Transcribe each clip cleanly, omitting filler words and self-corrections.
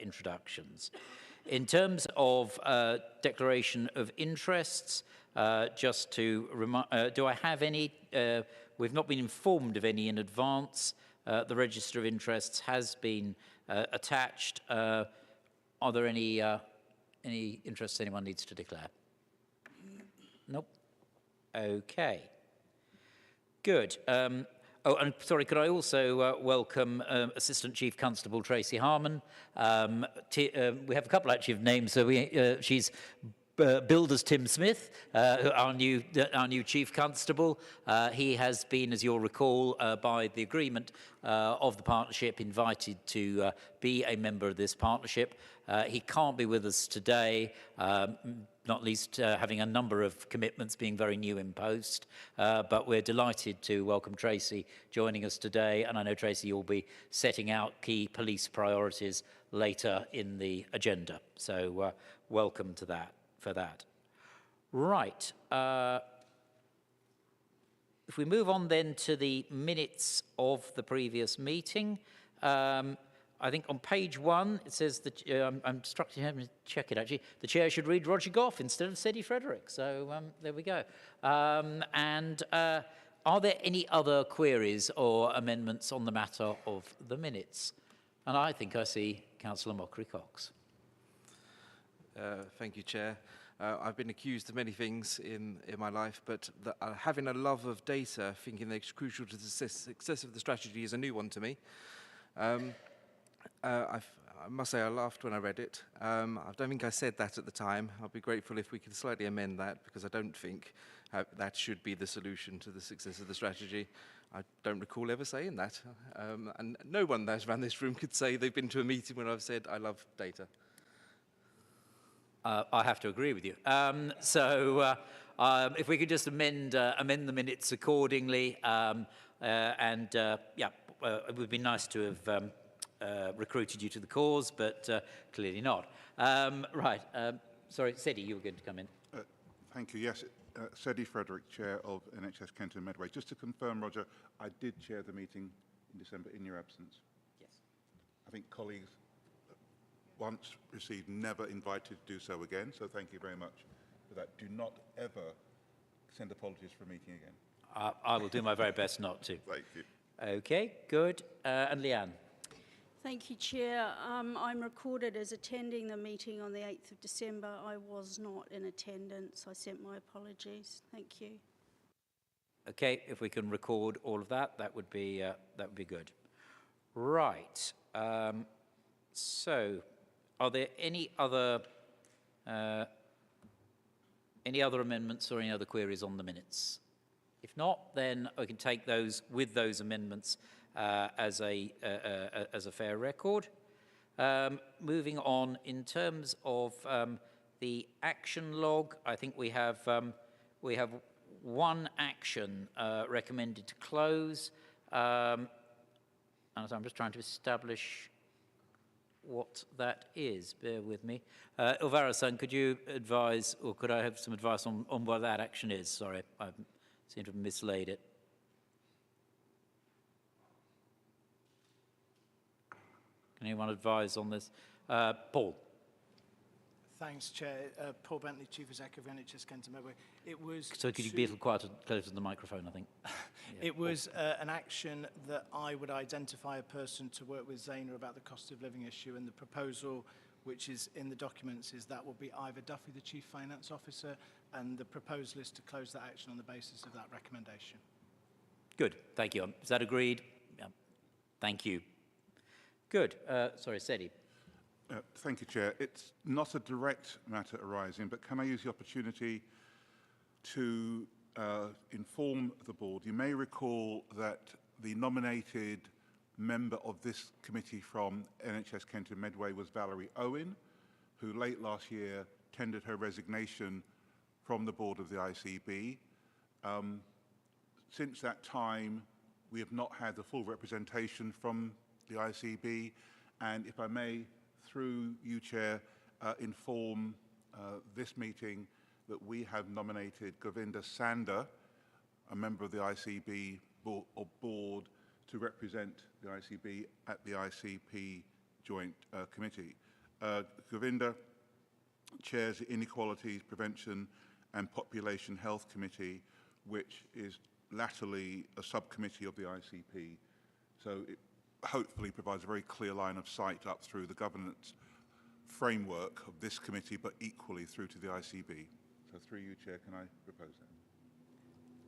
introductions. In terms of declaration of interests, just to remind, do I have any? We've not been informed of any in advance. The register of interests has been attached. Are there any interests anyone needs to declare? Nope. Okay. Good. Oh, and sorry, could I also welcome Assistant Chief Constable Tracy Harmon. We have a couple actually of names. So she's billed as Tim Smith, our new Chief Constable. He has been, as you'll recall, by the agreement of the partnership, invited to be a member of this partnership. He can't be with us today, not least having a number of commitments, being very new in post. But we're delighted to welcome Tracy joining us today. And I know, Tracy, you'll be setting out key police priorities later in the agenda. So welcome to that, for that. Right. If we move on then to the minutes of the previous meeting, I think on page 1, it says that, I'm instructing him to check it actually, the chair should read Roger Goff instead of Seddy Frederick. So there we go. Are there any other queries or amendments on the matter of the minutes? And I think I see Councillor Mockery-Cox. Thank you, Chair. I've been accused of many things in my life, but having a love of data, thinking they're crucial to the success of the strategy, is a new one to me. I must say I laughed when I read it. I don't think I said that at the time. I'll be grateful if we could slightly amend that, because I don't think that should be the solution to the success of the strategy. I don't recall ever saying that. And no one that's around this room could say they've been to a meeting when I've said I love data. I have to agree with you. If we could just amend the minutes accordingly, it would be nice to have recruited you to the cause, but clearly not. Right. Sorry, Seddy, you were going to come in. Thank you. Yes, Seddy Frederick, Chair of NHS Kent and Medway. Just to confirm, Roger, I did chair the meeting in December in your absence. Yes. I think colleagues once received, never invited to do so again, so thank you very much for that. Do not ever send apologies for a meeting again. I will do my very best not to. Thank you. Okay, good. And Leanne. Thank you, Chair. I'm recorded as attending the meeting on the 8th of December. I was not in attendance. I sent my apologies. Thank you. Okay, if we can record all of that, that would be good. Right. So, are there any other amendments or any other queries on the minutes? If not, then I can take those with those amendments as a fair record. Moving on, in terms of the action log, I think we have one action recommended to close. And so I'm just trying to establish what that is. Bear with me. Ilvara-san, could you advise, or could I have some advice on what that action is? Sorry, I seem to have mislaid it. Can anyone advise on this? Paul. Thanks, Chair. Paul Bentley, Chief Executive of NHS Kent and Medway. It was. So could you be a little quieter, closer to the microphone, I think? Yeah. It was an action that I would identify a person to work with Zaina about the cost of living issue, and the proposal, which is in the documents, is that will be Ivor Duffy, the Chief Finance Officer, and the proposal is to close that action on the basis of that recommendation. Good, thank you. Is that agreed? Yeah. Thank you. Good. Sorry, Seddy. Thank you, Chair. It's not a direct matter arising, but can I use the opportunity to inform the board? You may recall that the nominated member of this committee from NHS Kent and Medway was Valerie Owen, who late last year tendered her resignation from the board of the ICB. Since that time, we have not had the full representation from the ICB, and if I may, through you, Chair, inform this meeting that we have nominated Govinda Sanda, a member of the ICB board, to represent the ICB at the ICP joint committee. Govinda chairs the Inequalities Prevention and Population Health Committee, which is latterly a subcommittee of the ICP. So it hopefully provides a very clear line of sight up through the governance framework of this committee, but equally through to the ICB. So through you, Chair, can I propose that?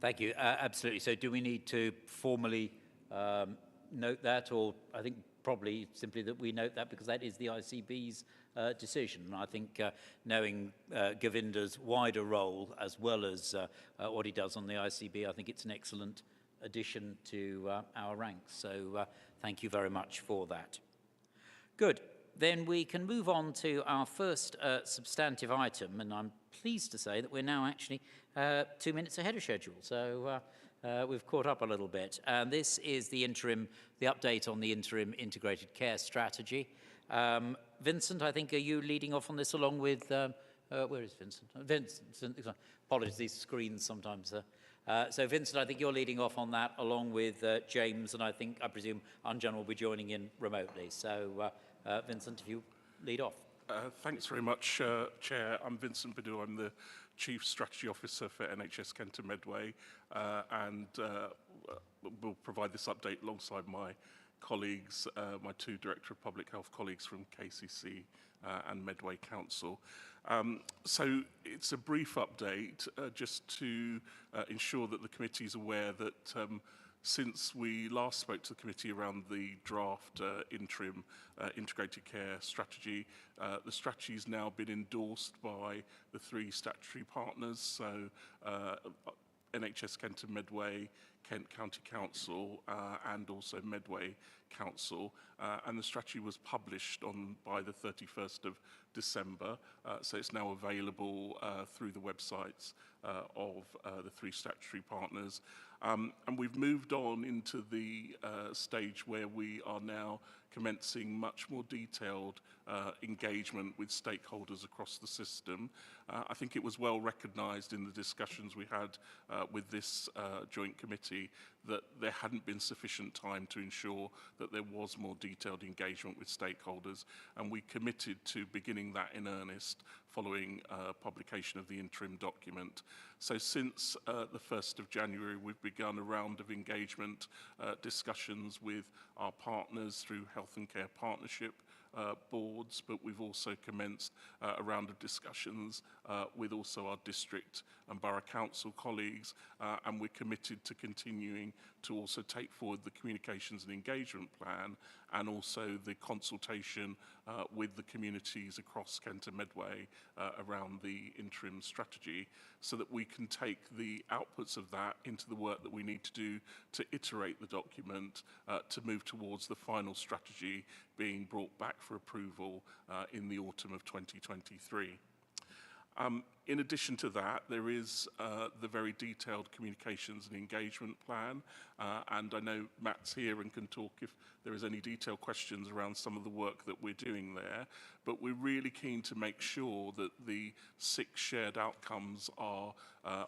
Thank you. Absolutely. So do we need to formally note that, or I think probably simply that we note that because that is the ICB's decision. And I think knowing Govinda's wider role as well as what he does on the ICB, I think it's an excellent addition to our ranks. So thank you very much for that. Good. Then we can move on to our first substantive item, and I'm pleased to say that we're now actually 2 minutes ahead of schedule. So we've caught up a little bit. And this is the update on the interim integrated care strategy. Vincent, I think, are you leading off on this along with, where is Vincent? Vincent, apologies, these screens sometimes. So Vincent, I think you're leading off on that along with James, and I presume Anjan will be joining in remotely. So Vincent, if you lead off. Thanks very much, Chair. I'm Vincent Badu. I'm the Chief Strategy Officer for NHS Kent and Medway, and will provide this update alongside my colleagues, my two Director of Public Health colleagues from KCC and Medway Council. So it's a brief update just to ensure that the committee is aware that since we last spoke to the committee around the draft interim integrated care strategy, the strategy has now been endorsed by the three statutory partners, so NHS Kent and Medway, Kent County Council and also Medway Council, and the strategy was published by the 31st of December, so it's now available through the websites of the three statutory partners. And we've moved on into the stage where we are now commencing much more detailed engagement with stakeholders across the system. I think it was well recognised in the discussions we had with this joint committee that there hadn't been sufficient time to ensure that there was more detailed engagement with stakeholders, and we committed to beginning that in earnest following publication of the interim document. So since the 1st of January, we've begun a round of engagement discussions with our partners through Health and Care Partnership boards, but we've also commenced a round of discussions with also our district and borough council colleagues, and we're committed to continuing to also take forward the communications and engagement plan and also the consultation with the communities across Kent and Medway around the interim strategy, so that we can take the outputs of that into the work that we need to do to iterate the document to move towards the final strategy being brought back for approval in the autumn of 2023. In addition to that, there is the very detailed communications and engagement plan, and I know Matt's here and can talk if there is any detailed questions around some of the work that we're doing there, but we're really keen to make sure that the 6 shared outcomes are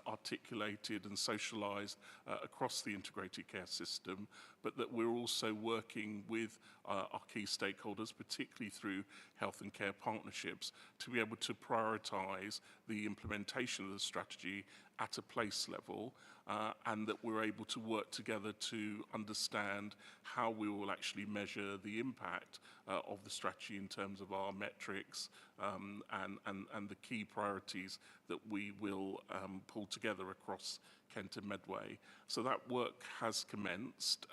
articulated and socialised across the integrated care system, but that we're also working with our key stakeholders, particularly through health and care partnerships, to be able to prioritise the implementation of the strategy at a place level, and that we're able to work together to understand how we will actually measure the impact of the strategy in terms of our metrics and the key priorities that we will pull together across Kent and Medway. So that work has commenced.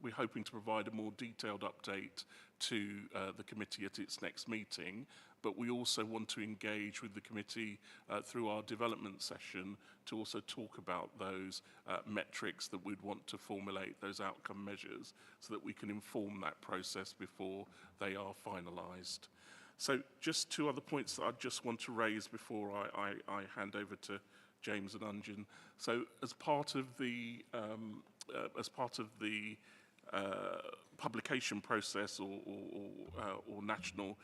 We're hoping to provide a more detailed update to the committee at its next meeting, but we also want to engage with the committee through our development session to also talk about those metrics that we'd want to formulate, those outcome measures, so that we can inform that process before they are finalised. So just 2 other points that I just want to raise before I hand over to James and Anjan. So as part of the publication process or national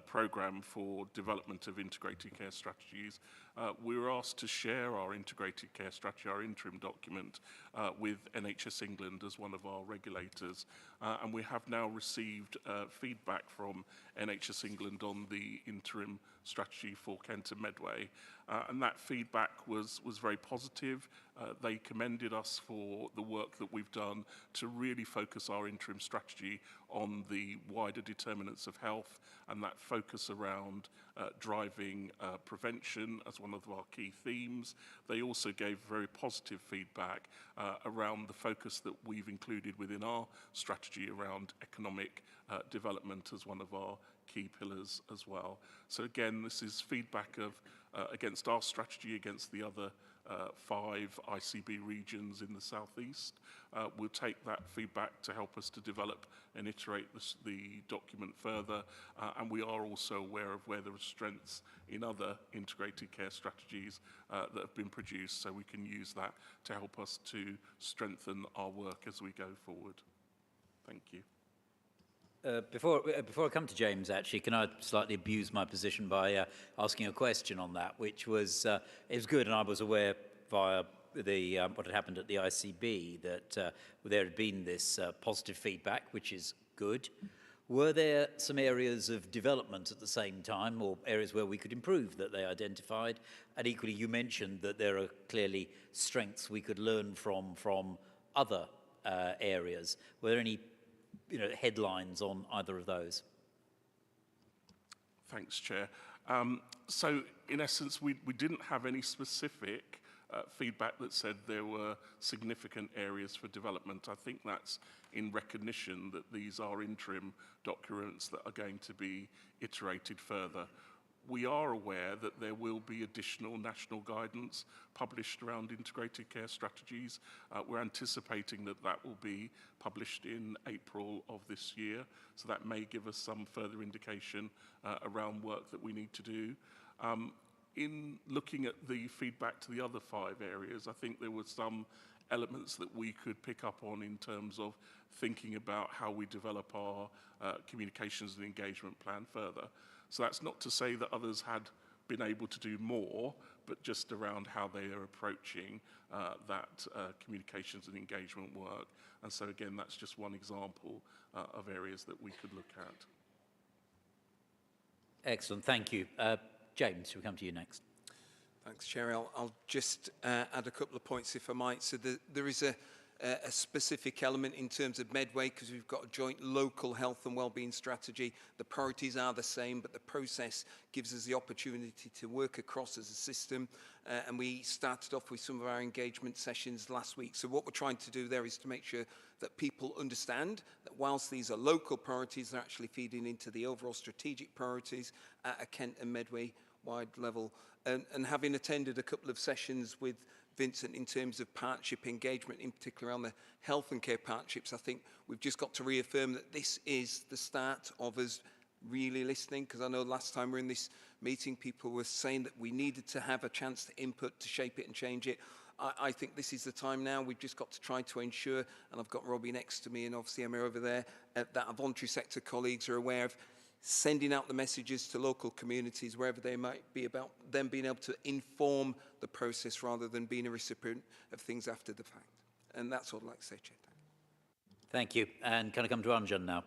programme for development of integrated care strategies, we were asked to share our integrated care strategy, our interim document, with NHS England as one of our regulators. And we have now received feedback from NHS England on the interim strategy for Kent and Medway. And that feedback was very positive. They commended us for the work that we've done to really focus our interim strategy on the wider determinants of health and that focus around driving prevention as one of our key themes. They also gave very positive feedback around the focus that we've included within our strategy around economic development as one of our key pillars as well. So again, this is feedback of against our strategy, against the other 5 ICB regions in the southeast. We'll take that feedback to help us to develop and iterate the document further, and we are also aware of where there are strengths in other integrated care strategies that have been produced, so we can use that to help us to strengthen our work as we go forward. Thank you. Before I come to James, actually, can I slightly abuse my position by asking a question on that, which was, it was good, and I was aware via the what had happened at the ICB that there had been this positive feedback, which is good. Were there some areas of development at the same time, or areas where we could improve that they identified? And equally, you mentioned that there are clearly strengths we could learn from other areas. Were there any headlines on either of those? Thanks, Chair. So, in essence, we didn't have any specific feedback that said there were significant areas for development. I think that's in recognition that these are interim documents that are going to be iterated further. We are aware that there will be additional national guidance published around integrated care strategies. We're anticipating that that will be published in April of this year, so that may give us some further indication around work that we need to do. In looking at the feedback to the other 5 areas, I think there were some elements that we could pick up on in terms of thinking about how we develop our communications and engagement plan further. So that's not to say that others had been able to do more, but just around how they are approaching that communications and engagement work. And so again, that's just one example of areas that we could look at. Excellent, thank you. James, we'll come to you next. Thanks, Chair. I'll just add a couple of points, if I might. So there is a specific element in terms of Medway, because we've got a joint local health and wellbeing strategy. The priorities are the same, but the process gives us the opportunity to work across as a system. And we started off with some of our engagement sessions last week. So what we're trying to do there is to make sure that people understand that whilst these are local priorities, they're actually feeding into the overall strategic priorities at a Kent and Medway wide level. And having attended a couple of sessions with Vincent in terms of partnership engagement, in particular around the health and care partnerships, I think we've just got to reaffirm that this is the start of us really listening, because I know last time we were in this meeting, people were saying that we needed to have a chance to input, to shape it and change it. I think this is the time now. We've just got to try to ensure, and I've got Robbie next to me and obviously Emma over there, that our voluntary sector colleagues are aware of sending out the messages to local communities, wherever they might be, about them being able to inform the process rather than being a recipient of things after the fact. And that's what I'd like to say, Chair. Thank you. And can I come to Anjan now?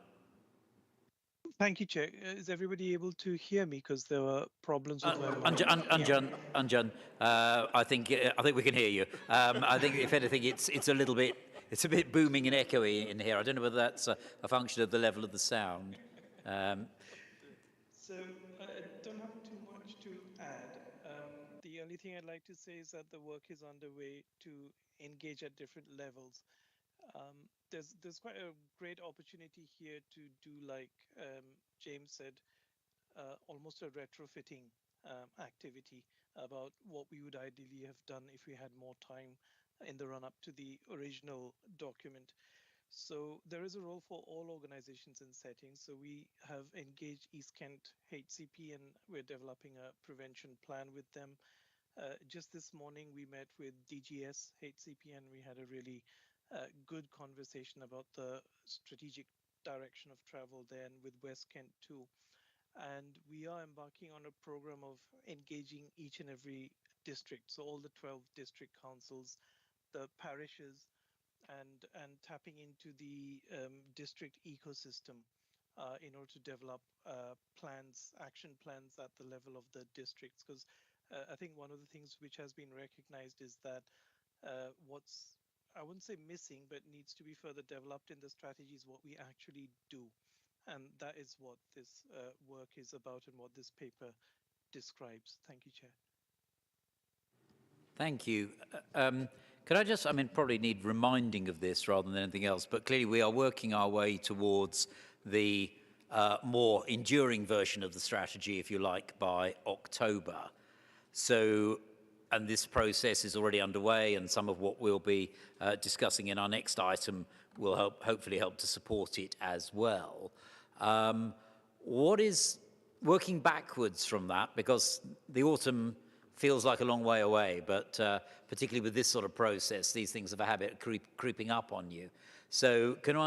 Thank you, Chair. Is everybody able to hear me? Because there were problems with my mic. Anjan, I think we can hear you. I think if anything, it's a bit booming and echoey in here. I don't know whether that's a function of the level of the sound. So I don't have too much to add. The only thing I'd like to say is that the work is underway to engage at different levels. There's quite a great opportunity here to do, like James said, almost a retrofitting activity about what we would ideally have done if we had more time in the run-up to the original document. So there is a role for all organizations and settings. So we have engaged East Kent HCP and we're developing a prevention plan with them. Just this morning, we met with DGS HCP and we had a really good conversation about the strategic direction of travel there, and with West Kent too. And we are embarking on a program of engaging each and every district, so all the 12 district councils, the parishes, and tapping into the district ecosystem in order to develop plans, action plans at the level of the districts. Because I think one of the things which has been recognized is that what's, I wouldn't say missing, but needs to be further developed in the strategy is what we actually do. And that is what this work is about and what this paper describes. Thank you, Chair. Thank you. Could I just, I mean, probably need reminding of this rather than anything else, but clearly we are working our way towards the more enduring version of the strategy, if you like, by October. So, and this process is already underway, and some of what we'll be discussing in our next item will hopefully help to support it as well. What is working backwards from that, because the autumn feels like a long way away, but particularly with this sort of process, these things have a habit of creeping up on you. So can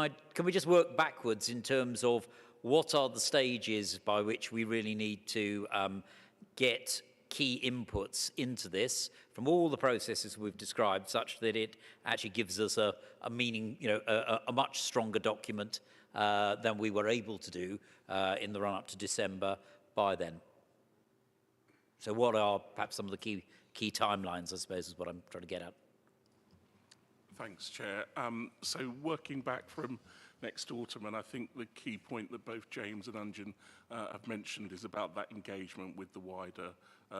we just work backwards in terms of what are the stages by which we really need to get key inputs into this from all the processes we've described, such that it actually gives us a meaning, you know, a much stronger document than we were able to do in the run-up to December by then. So what are perhaps some of the key timelines, I suppose, is what I'm trying to get at. Thanks, Chair. So working back from next autumn, and I think the key point that both James and Anjan have mentioned is about that engagement with the wider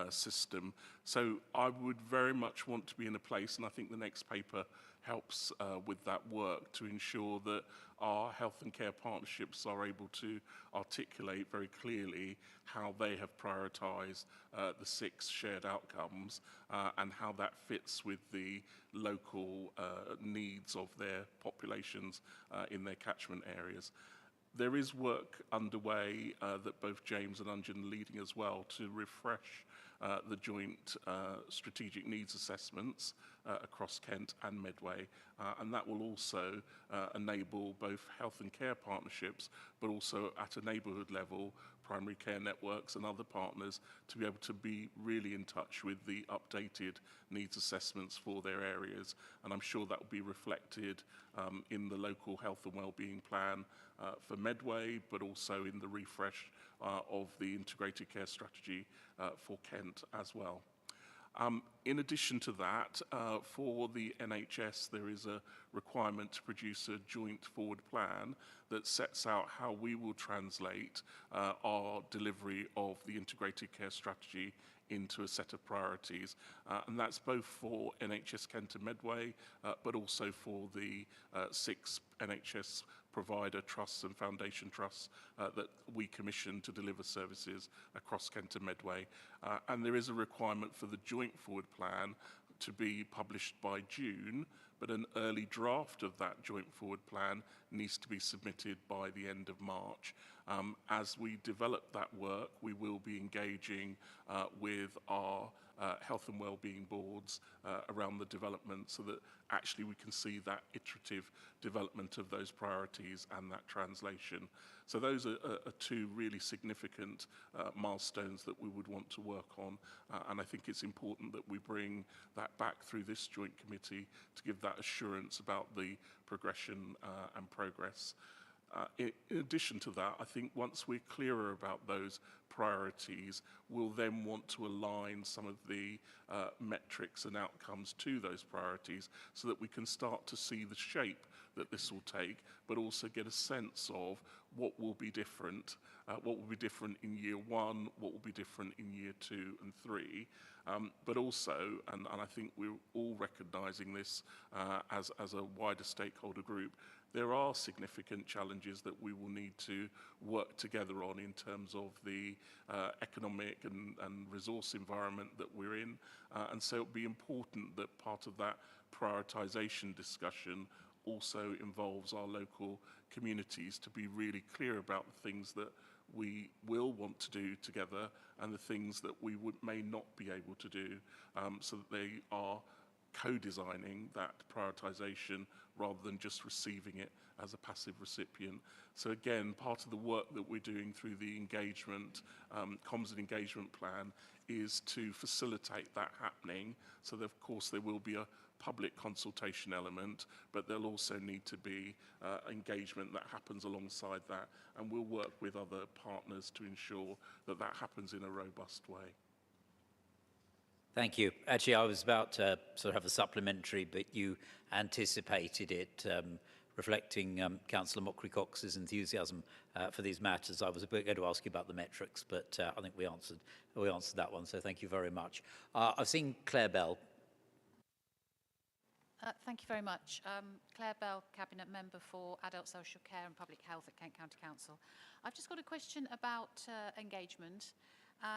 system. So I would very much want to be in a place, and I think the next paper helps with that work, to ensure that our health and care partnerships are able to articulate very clearly how they have prioritised the 6 shared outcomes and how that fits with the local needs of their populations in their catchment areas. There is work underway that both James and Anjan are leading as well to refresh the joint strategic needs assessments across Kent and Medway, and that will also enable both health and care partnerships, but also at a neighbourhood level, primary care networks and other partners to be able to be really in touch with the updated needs assessments for their areas. And I'm sure that will be reflected in the local health and wellbeing plan for Medway, but also in the refresh of the integrated care strategy for Kent as well. In addition to that, for the NHS, there is a requirement to produce a joint forward plan that sets out how we will translate our delivery of the integrated care strategy into a set of priorities. And that's both for NHS Kent and Medway, but also for the 6 NHS provider trusts and foundation trusts that we commission to deliver services across Kent and Medway. And there is a requirement for the joint forward plan to be published by June, but an early draft of that joint forward plan needs to be submitted by the end of March. As we develop that work, we will be engaging with our health and wellbeing boards around the development, so that actually we can see that iterative development of those priorities and that translation. So those are 2 really significant milestones that we would want to work on, and I think it's important that we bring that back through this joint committee to give that assurance about the progression and progress. In addition to that, I think once we're clearer about those priorities, we'll then want to align some of the metrics and outcomes to those priorities so that we can start to see the shape that this will take, but also get a sense of what will be different in year 1, what will be different in year 2 and 3, but also, and I think we're all recognising this as a wider stakeholder group, there are significant challenges that we will need to work together on in terms of the economic and resource environment that we're in. And so it'll be important that part of that prioritisation discussion also involves our local communities to be really clear about the things that we will want to do together and the things that we may not be able to do, so that they are co-designing that prioritisation rather than just receiving it as a passive recipient. So again, part of the work that we're doing through the engagement, comms and engagement plan is to facilitate that happening. So that, of course, there will be a public consultation element, but there'll also need to be engagement that happens alongside that, and we'll work with other partners to ensure that that happens in a robust way. Thank you. Actually, I was about to sort of have a supplementary, but you anticipated it, reflecting Councillor Mockery-Cox's enthusiasm for these matters. I was going to ask you about the metrics, but I think we answered that one, so thank you very much. I've seen Claire Bell. Thank you very much. Claire Bell, Cabinet Member for Adult Social Care and Public Health at Kent County Council. I've just got a question about engagement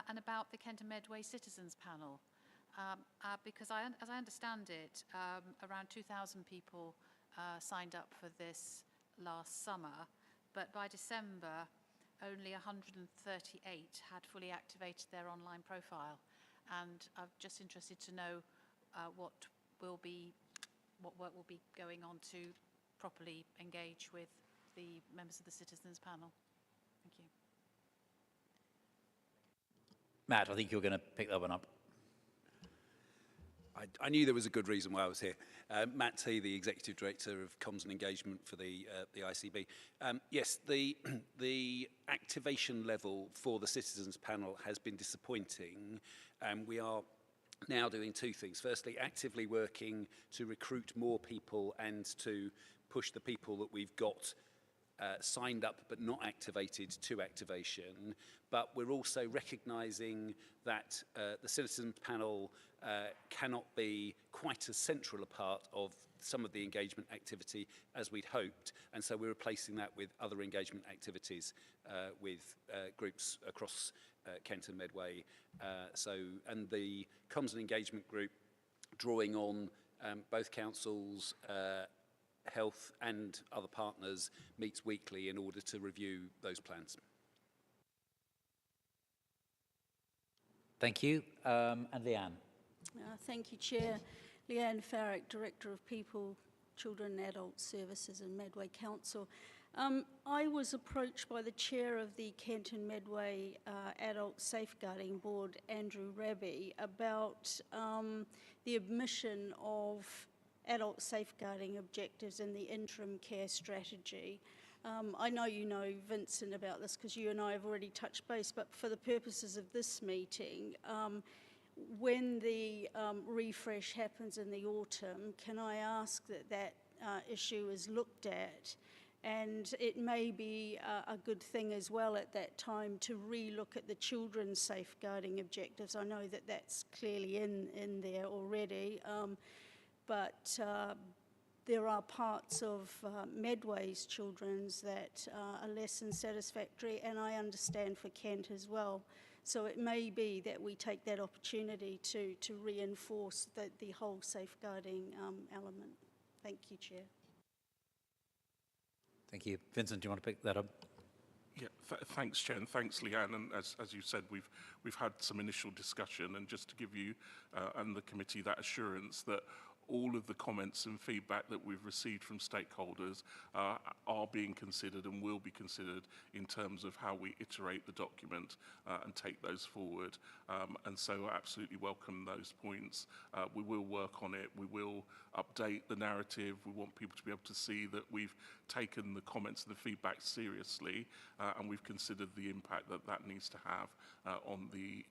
and about the Kent and Medway Citizens Panel. Because as I understand it, around 2,000 people signed up for this last summer, but by December, only 138 had fully activated their online profile. And I'm just interested to know what work will be going on to properly engage with the members of the Citizens Panel. Thank you. Matt, I think you're going to pick that one up. I knew there was a good reason why I was here. Matt T, the Executive Director of Comms and Engagement for the ICB. Yes, the activation level for the Citizens Panel has been disappointing. We are now doing two things. Firstly, actively working to recruit more people and to push the people that we've got signed up but not activated to activation. But we're also recognising that the Citizens Panel cannot be quite as central a part of some of the engagement activity as we'd hoped, and so we're replacing that with other engagement activities with groups across Kent and Medway. And the Comms and Engagement Group, drawing on both councils, health and other partners, meets weekly in order to review those plans. Thank you. And Leanne. Thank you, Chair. Leanne Farrick, Director of People, Children and Adult Services in Medway Council. I was approached by the Chair of the Kent and Medway Adult Safeguarding Board, Andrew Raby, about the admission of adult safeguarding objectives in the interim care strategy. I know you know, Vincent, about this because you and I have already touched base, but for the purposes of this meeting, when the refresh happens in the autumn, can I ask that that issue is looked at? And it may be a good thing as well at that time to re-look at the children's safeguarding objectives. I know that that's clearly in there already, but there are parts of Medway's children's that are less than satisfactory, and I understand for Kent as well. So it may be that we take that opportunity to reinforce the whole safeguarding element. Thank you, Chair. Thank you. Vincent, do you want to pick that up? Yeah, thanks, Chair, and thanks, Leanne. And as you said, we've had some initial discussion, and just to give you and the committee that assurance that all of the comments and feedback that we've received from stakeholders are being considered and will be considered in terms of how we iterate the document and take those forward. And so I absolutely welcome those points. We will work on it. We will update the narrative. We want people to be able to see that we've taken the comments and the feedback seriously, and we've considered the impact that that needs to have on the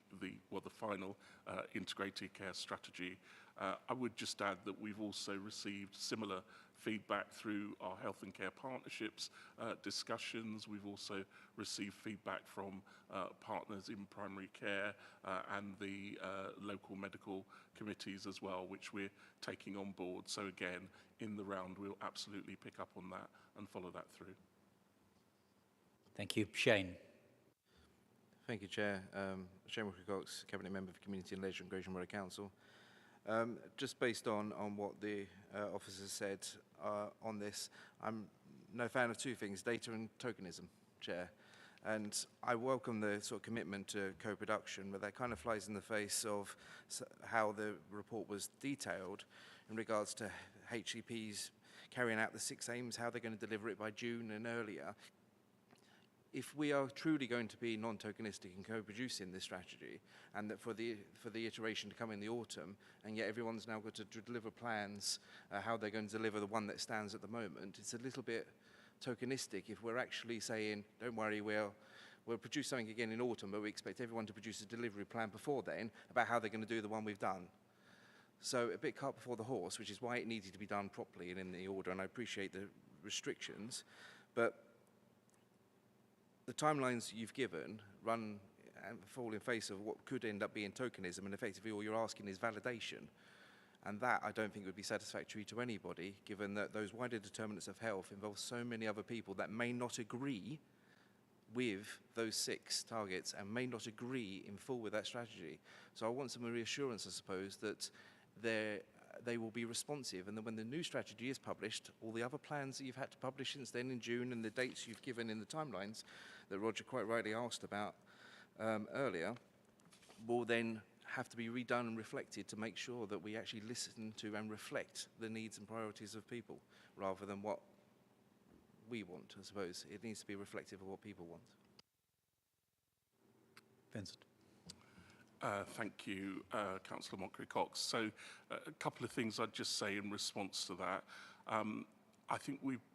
final integrated care strategy. I would just add that we've also received similar feedback through our health and care partnerships discussions. We've also received feedback from partners in primary care and the local medical committees as well, which we're taking on board. So again, in the round, we'll absolutely pick up on that and follow that through. Thank you. Shane. Thank you, Chair. Shane Mockery-Cox, Cabinet Member for Community and Leisure and Gresham Borough Council. Just based on what the officer said on this, I'm no fan of two things, data and tokenism, Chair. And I welcome the sort of commitment to co-production, but that kind of flies in the face of how the report was detailed in regards to HCPs carrying out the 6 aims, how they're going to deliver it by June and earlier. If we are truly going to be non-tokenistic and co-producing this strategy, and that for the iteration to come in the autumn, and yet everyone's now got to deliver plans how they're going to deliver the one that stands at the moment, it's a little bit tokenistic if we're actually saying, don't worry, we'll produce something again in autumn, but we expect everyone to produce a delivery plan before then about how they're going to do the one we've done. So a bit cart before the horse, which is why it needed to be done properly and in the order, and I appreciate the restrictions, but the timelines you've given run and fall in face of what could end up being tokenism, and effectively all you're asking is validation. And that, I don't think, would be satisfactory to anybody, given that those wider determinants of health involve so many other people that may not agree with those 6 targets and may not agree in full with that strategy. So I want some reassurance, I suppose, that they will be responsive, and that when the new strategy is published, all the other plans that you've had to publish since then in June and the dates you've given in the timelines that Roger quite rightly asked about earlier, will then have to be redone and reflected to make sure that we actually listen to and reflect the needs and priorities of people, rather than what we want, I suppose. It needs to be reflective of what people want. Vincent. Thank you, Councillor Montgomery-Cox. So a couple of things I'd just say in response to that. I think we've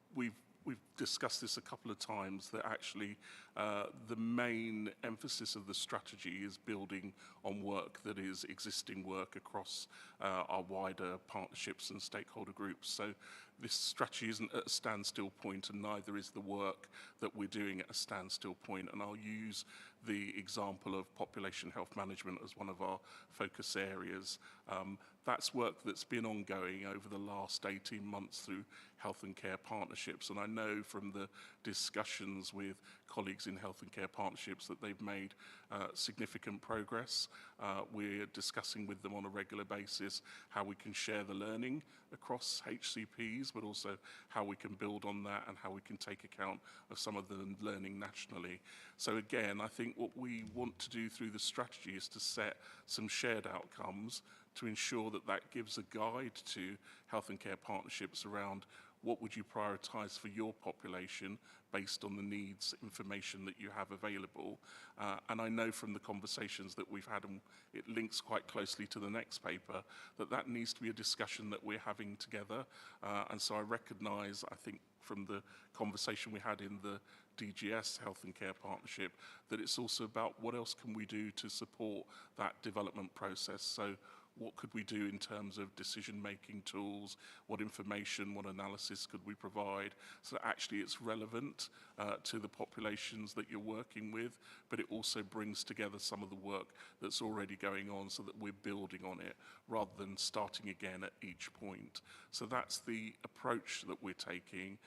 discussed this a couple of times, that actually the main emphasis of the strategy is building on work that is existing work across our wider partnerships and stakeholder groups. So this strategy isn't at a standstill point, and neither is the work that we're doing at a standstill point. And I'll use the example of population health management as one of our focus areas. That's work that's been ongoing over the last 18 months through health and care partnerships. And I know from the discussions with colleagues in health and care partnerships that they've made significant progress. We're discussing with them on a regular basis how we can share the learning across HCPs, but also how we can build on that and how we can take account of some of the learning nationally. So again, I think what we want to do through the strategy is to set some shared outcomes to ensure that that gives a guide to health and care partnerships around what would you prioritise for your population based on the needs, information that you have available. And I know from the conversations that we've had, and it links quite closely to the next paper, that that needs to be a discussion that we're having together. And so I recognise, I think, from the conversation we had in the DGS Health and Care Partnership, that it's also about what else can we do to support that development process. So what could we do in terms of decision-making tools? What information, what analysis could we provide so that actually it's relevant to the populations that you're working with, but it also brings together some of the work that's already going on so that we're building on it rather than starting again at each point. So that's the approach that we're taking,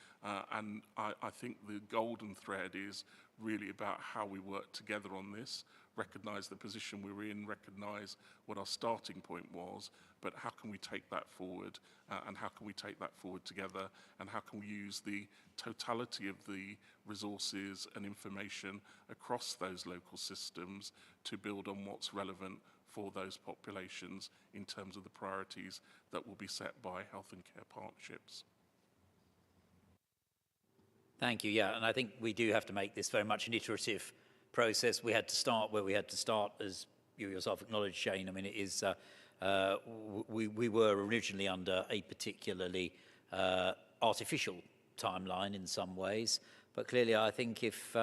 and I think the golden thread is really about how we work together on this, recognise the position we're in, recognise what our starting point was, but how can we take that forward, and how can we take that forward together, and how can we use the totality of the resources and information across those local systems to build on what's relevant for those populations in terms of the priorities that will be set by health and care partnerships. Thank you. Yeah, and I think we do have to make this very much an iterative process. We had to start where we had to start, as you yourself acknowledged, Shane. I mean, it is we were originally under a particularly artificial timeline in some ways, but clearly I think if,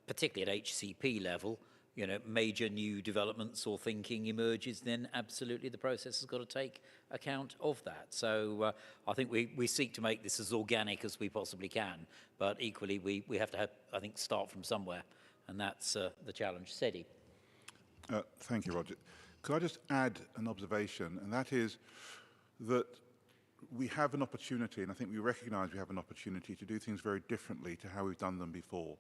particularly at HCP level, you know, major new developments or thinking emerges, then absolutely the process has got to take account of that. So I think we seek to make this as organic as we possibly can, but equally we have to have, I think, start from somewhere, and that's the challenge. Sedi. Thank you, Roger. Could I just add an observation, and that is that we have an opportunity, and I think we recognise we have an opportunity to do things very differently to how we've done them before.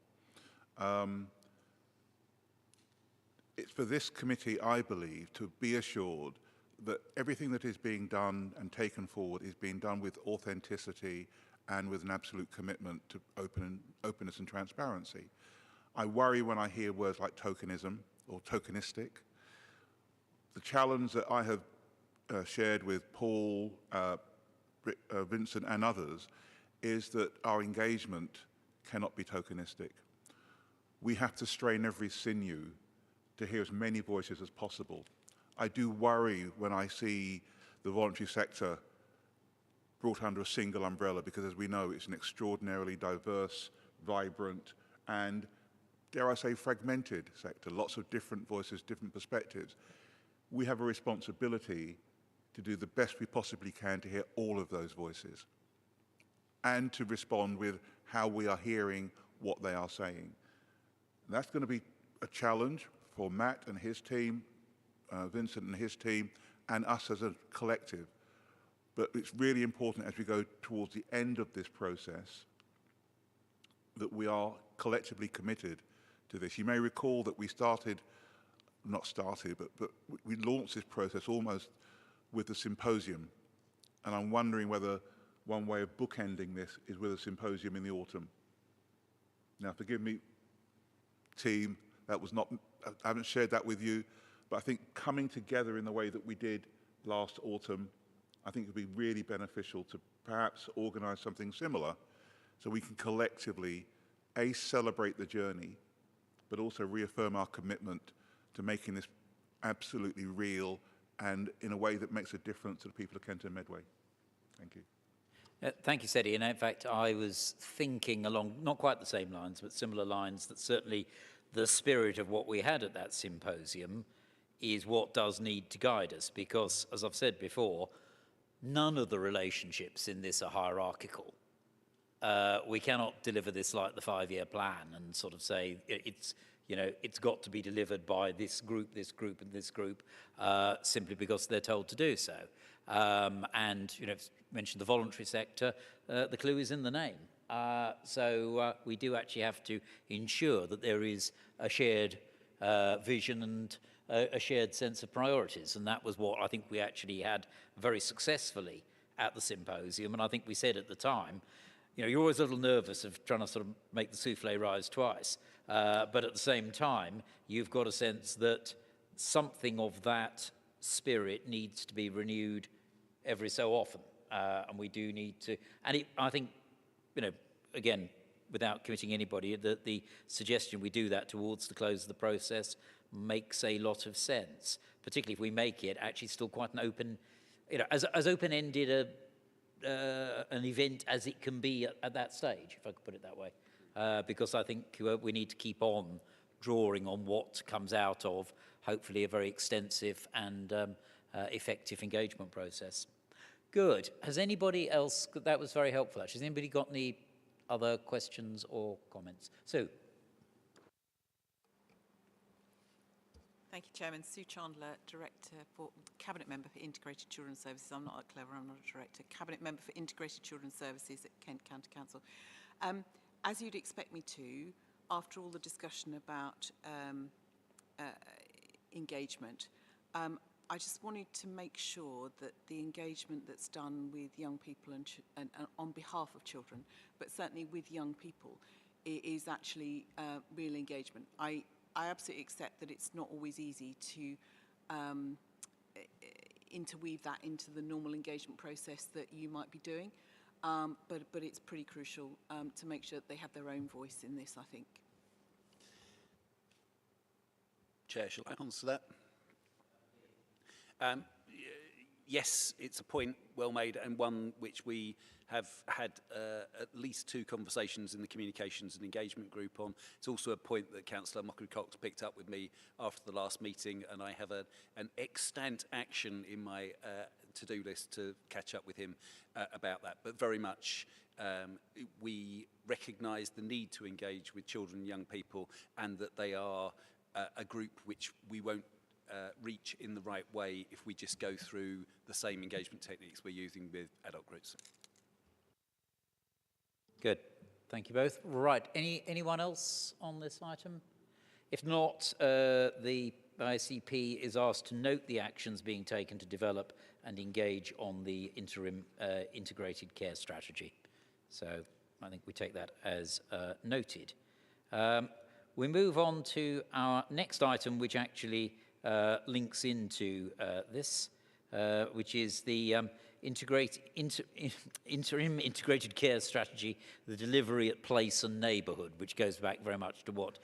It's for this committee, I believe, to be assured that everything that is being done and taken forward is being done with authenticity and with an absolute commitment to openness and transparency. I worry when I hear words like tokenism or tokenistic. The challenge that I have shared with Paul, Vincent and others is that our engagement cannot be tokenistic. We have to strain every sinew to hear as many voices as possible. I do worry when I see the voluntary sector brought under a single umbrella because, as we know, it's an extraordinarily diverse, vibrant and, dare I say, fragmented sector. Lots of different voices, different perspectives. We have a responsibility to do the best we possibly can to hear all of those voices and to respond with how we are hearing what they are saying. And that's going to be a challenge for Matt and his team, Vincent and his team, and us as a collective. But it's really important as we go towards the end of this process that we are collectively committed to this. You may recall that we we launched this process almost with the symposium. And I'm wondering whether one way of bookending this is with a symposium in the autumn. Now, forgive me, team, that was not, I haven't shared that with you, but I think coming together in the way that we did last autumn, I think it would be really beneficial to perhaps organize something similar so we can collectively, A, celebrate the journey, but also reaffirm our commitment to making this absolutely real and in a way that makes a difference to the people of Kent and Medway. Thank you. Thank you, Seti. And in fact, I was thinking along not quite the same lines, but similar lines, that certainly the spirit of what we had at that symposium is what does need to guide us, because, as I've said before, none of the relationships in this are hierarchical. We cannot deliver this like the 5-year plan and sort of say it's got to be delivered by this group, and this group, simply because they're told to do so. And, mentioned the voluntary sector, the clue is in the name. So we do actually have to ensure that there is a shared vision and a shared sense of priorities. And that was what I think we actually had very successfully at the symposium. And I think we said at the time, you're always a little nervous of trying to sort of make the souffle rise twice. But at the same time, you've got a sense that something of that spirit needs to be renewed every so often. And we do need to, and I think, again, without committing anybody, that the suggestion we do that towards the close of the process makes a lot of sense, particularly if we make it actually still quite an open, as open-ended an event as it can be at that stage, if I could put it that way. Because I think we need to keep on drawing on what comes out of, hopefully, a very extensive and effective engagement process. Good. Has anybody else, that was very helpful actually, has anybody got any other questions or comments? Sue. Thank you, Chairman. Sue Chandler, Cabinet Member for Integrated Children's Services. I'm not clever, I'm not a director. Cabinet Member for Integrated Children's Services at Kent County Council. As you'd expect me to, after all the discussion about engagement, I just wanted to make sure that the engagement that's done with young people and on behalf of children, but certainly with young people, is actually real engagement. I absolutely accept that it's not always easy to interweave that into the normal engagement process that you might be doing, but it's pretty crucial to make sure that they have their own voice in this, I think. Chair, shall I answer that? Yes, it's a point well made, and one which we have had at least 2 conversations in the Communications and Engagement Group on. It's also a point that Councillor Mockery-Cox picked up with me after the last meeting, and I have an extant action in my to-do list to catch up with him about that. But very much we recognise the need to engage with children and young people, and that they are a group which we won't reach in the right way if we just go through the same engagement techniques we're using with adult groups. Good. Thank you both. Right. Anyone else on this item? If not, the ICP is asked to note the actions being taken to develop and engage on the interim integrated care strategy. So I think we take that as noted. we move on to our next item, which actually links into this, which is the interim integrated care strategy, the delivery at place and neighbourhood, which goes back very much to what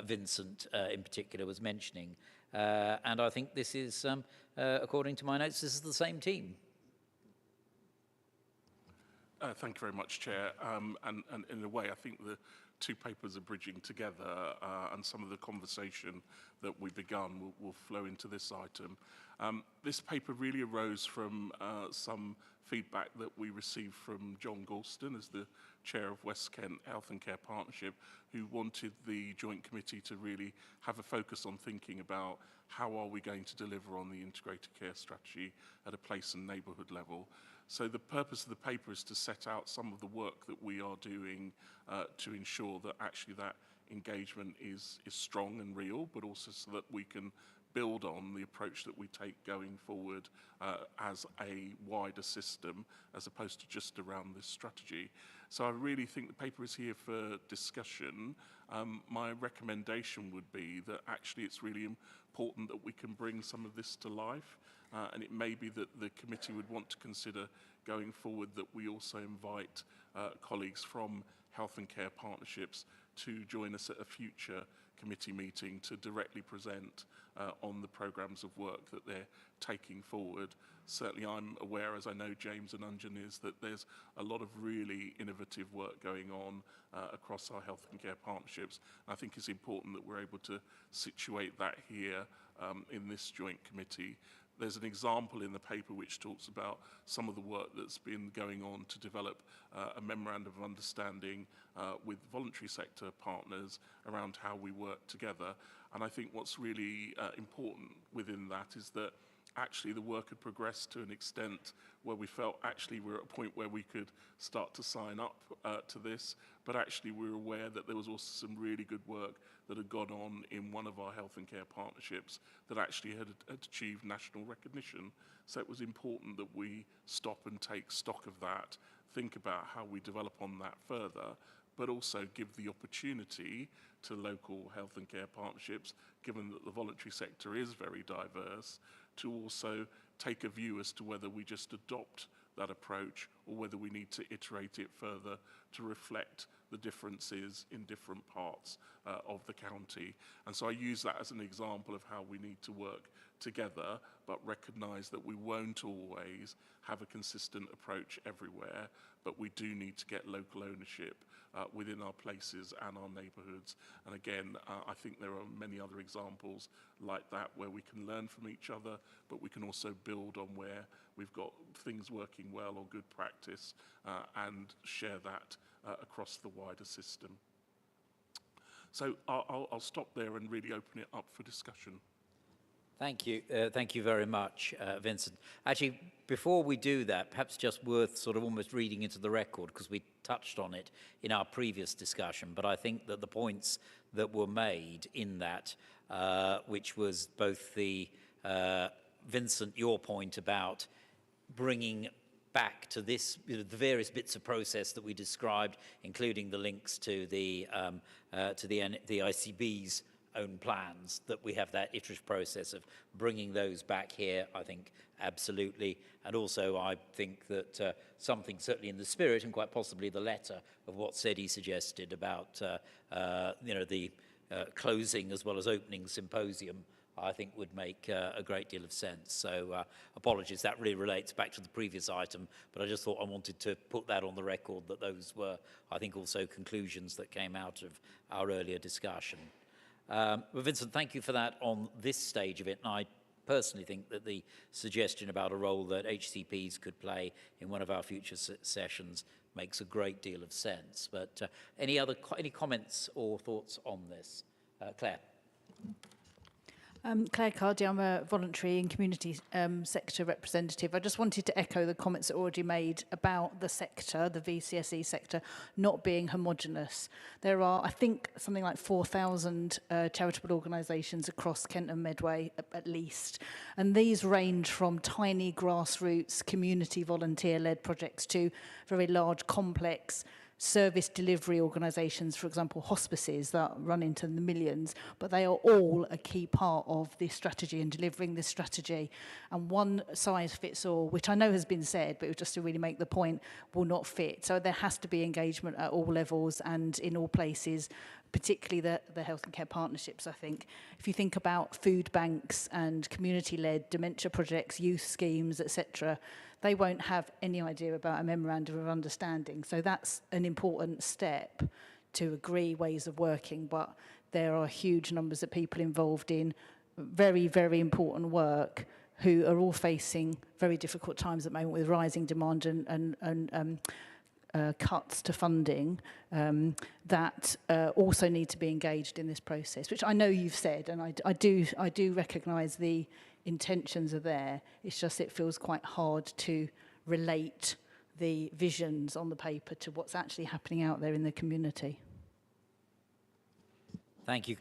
Vincent in particular was mentioning. And I think this is, according to my notes, this is the same team. Thank you very much, Chair. And in a way, I think the two papers are bridging together, and some of the conversation that we've begun will flow into this item. This paper really arose from some feedback that we received from John Galston as the Chair of West Kent Health and Care Partnership, who wanted the Joint Committee to really have a focus on thinking about how are we going to deliver on the integrated care strategy at a place and neighbourhood level. So the purpose of the paper is to set out some of the work that we are doing to ensure that actually that engagement is strong and real, but also so that we can build on the approach that we take going forward as a wider system, as opposed to just around this strategy. So I really think the paper is here for discussion. My recommendation would be that actually it's really important that we can bring some of this to life. And it may be that the committee would want to consider going forward that we also invite colleagues from health and care partnerships to join us at a future committee meeting to directly present on the programmes of work that they're taking forward. Certainly I'm aware, as I know James and Unjan is, that there's a lot of really innovative work going on across our health and care partnerships. And I think it's important that we're able to situate that here in this joint committee. There's an example in the paper which talks about some of the work that's been going on to develop a memorandum of understanding with voluntary sector partners around how we work together. And I think what's really important within that is that actually the work had progressed to an extent where we felt actually we're at a point where we could start to sign up to this, but actually we were aware that there was also some really good work that had gone on in one of our health and care partnerships that actually had achieved national recognition. So it was important that we stop and take stock of that, think about how we develop on that further, but also give the opportunity to local health and care partnerships, given that the voluntary sector is very diverse, to also take a view as to whether we just adopt that approach or whether we need to iterate it further to reflect the differences in different parts of the county. And so I use that as an example of how we need to work together, but recognise that we won't always have a consistent approach everywhere, but we do need to get local ownership within our places and our neighbourhoods. And again, I think there are many other examples like that where we can learn from each other, but we can also build on where we've got things working well or good practice and share that across the wider system. So I'll stop there and really open it up for discussion. Thank you very much, Vincent. Actually, before we do that, perhaps just worth sort of almost reading into the record, because we touched on it in our previous discussion, but I think that the points that were made in that, which was both the, Vincent, your point about bringing back to this, the various bits of process that we described, including the links to the ICB's own plans, that we have that iterative process of bringing those back here, I think absolutely. And also I think that something certainly in the spirit and quite possibly the letter of what Sedi suggested about the closing as well as opening symposium, I think would make a great deal of sense. So apologies, that really relates back to the previous item, but I just thought I wanted to put that on the record, that those were, I think, also conclusions that came out of our earlier discussion. Well, Vincent, thank you for that on this stage of it. And I personally think that the suggestion about a role that HCPs could play in one of our future sessions makes a great deal of sense. But any comments or thoughts on this? Claire. Claire Cardy, I'm a voluntary and community sector representative. I just wanted to echo the comments that were already made about the sector, the VCSE sector, not being homogenous. There are, I think, something like 4,000 charitable organisations across Kent and Medway, at least. And these range from tiny grassroots, community volunteer-led projects to very large, complex service delivery organisations, for example, hospices that run into the millions, but they are all a key part of this strategy and delivering this strategy. And one size fits all, which I know has been said, but just to really make the point, will not fit. So there has to be engagement at all levels and in all places, particularly the health and care partnerships, I think. If you think about food banks and community-led dementia projects, youth schemes, etc., they won't have any idea about a memorandum of understanding. So that's an important step to agree ways of working, but there are huge numbers of people involved in very, very important work who are all facing very difficult times at the moment with rising demand and cuts to funding that also need to be engaged in this process, which I know you've said, and I do recognise the intentions are there. It's just it feels quite hard to relate the visions on the paper to what's actually happening out there in the community. Thank you,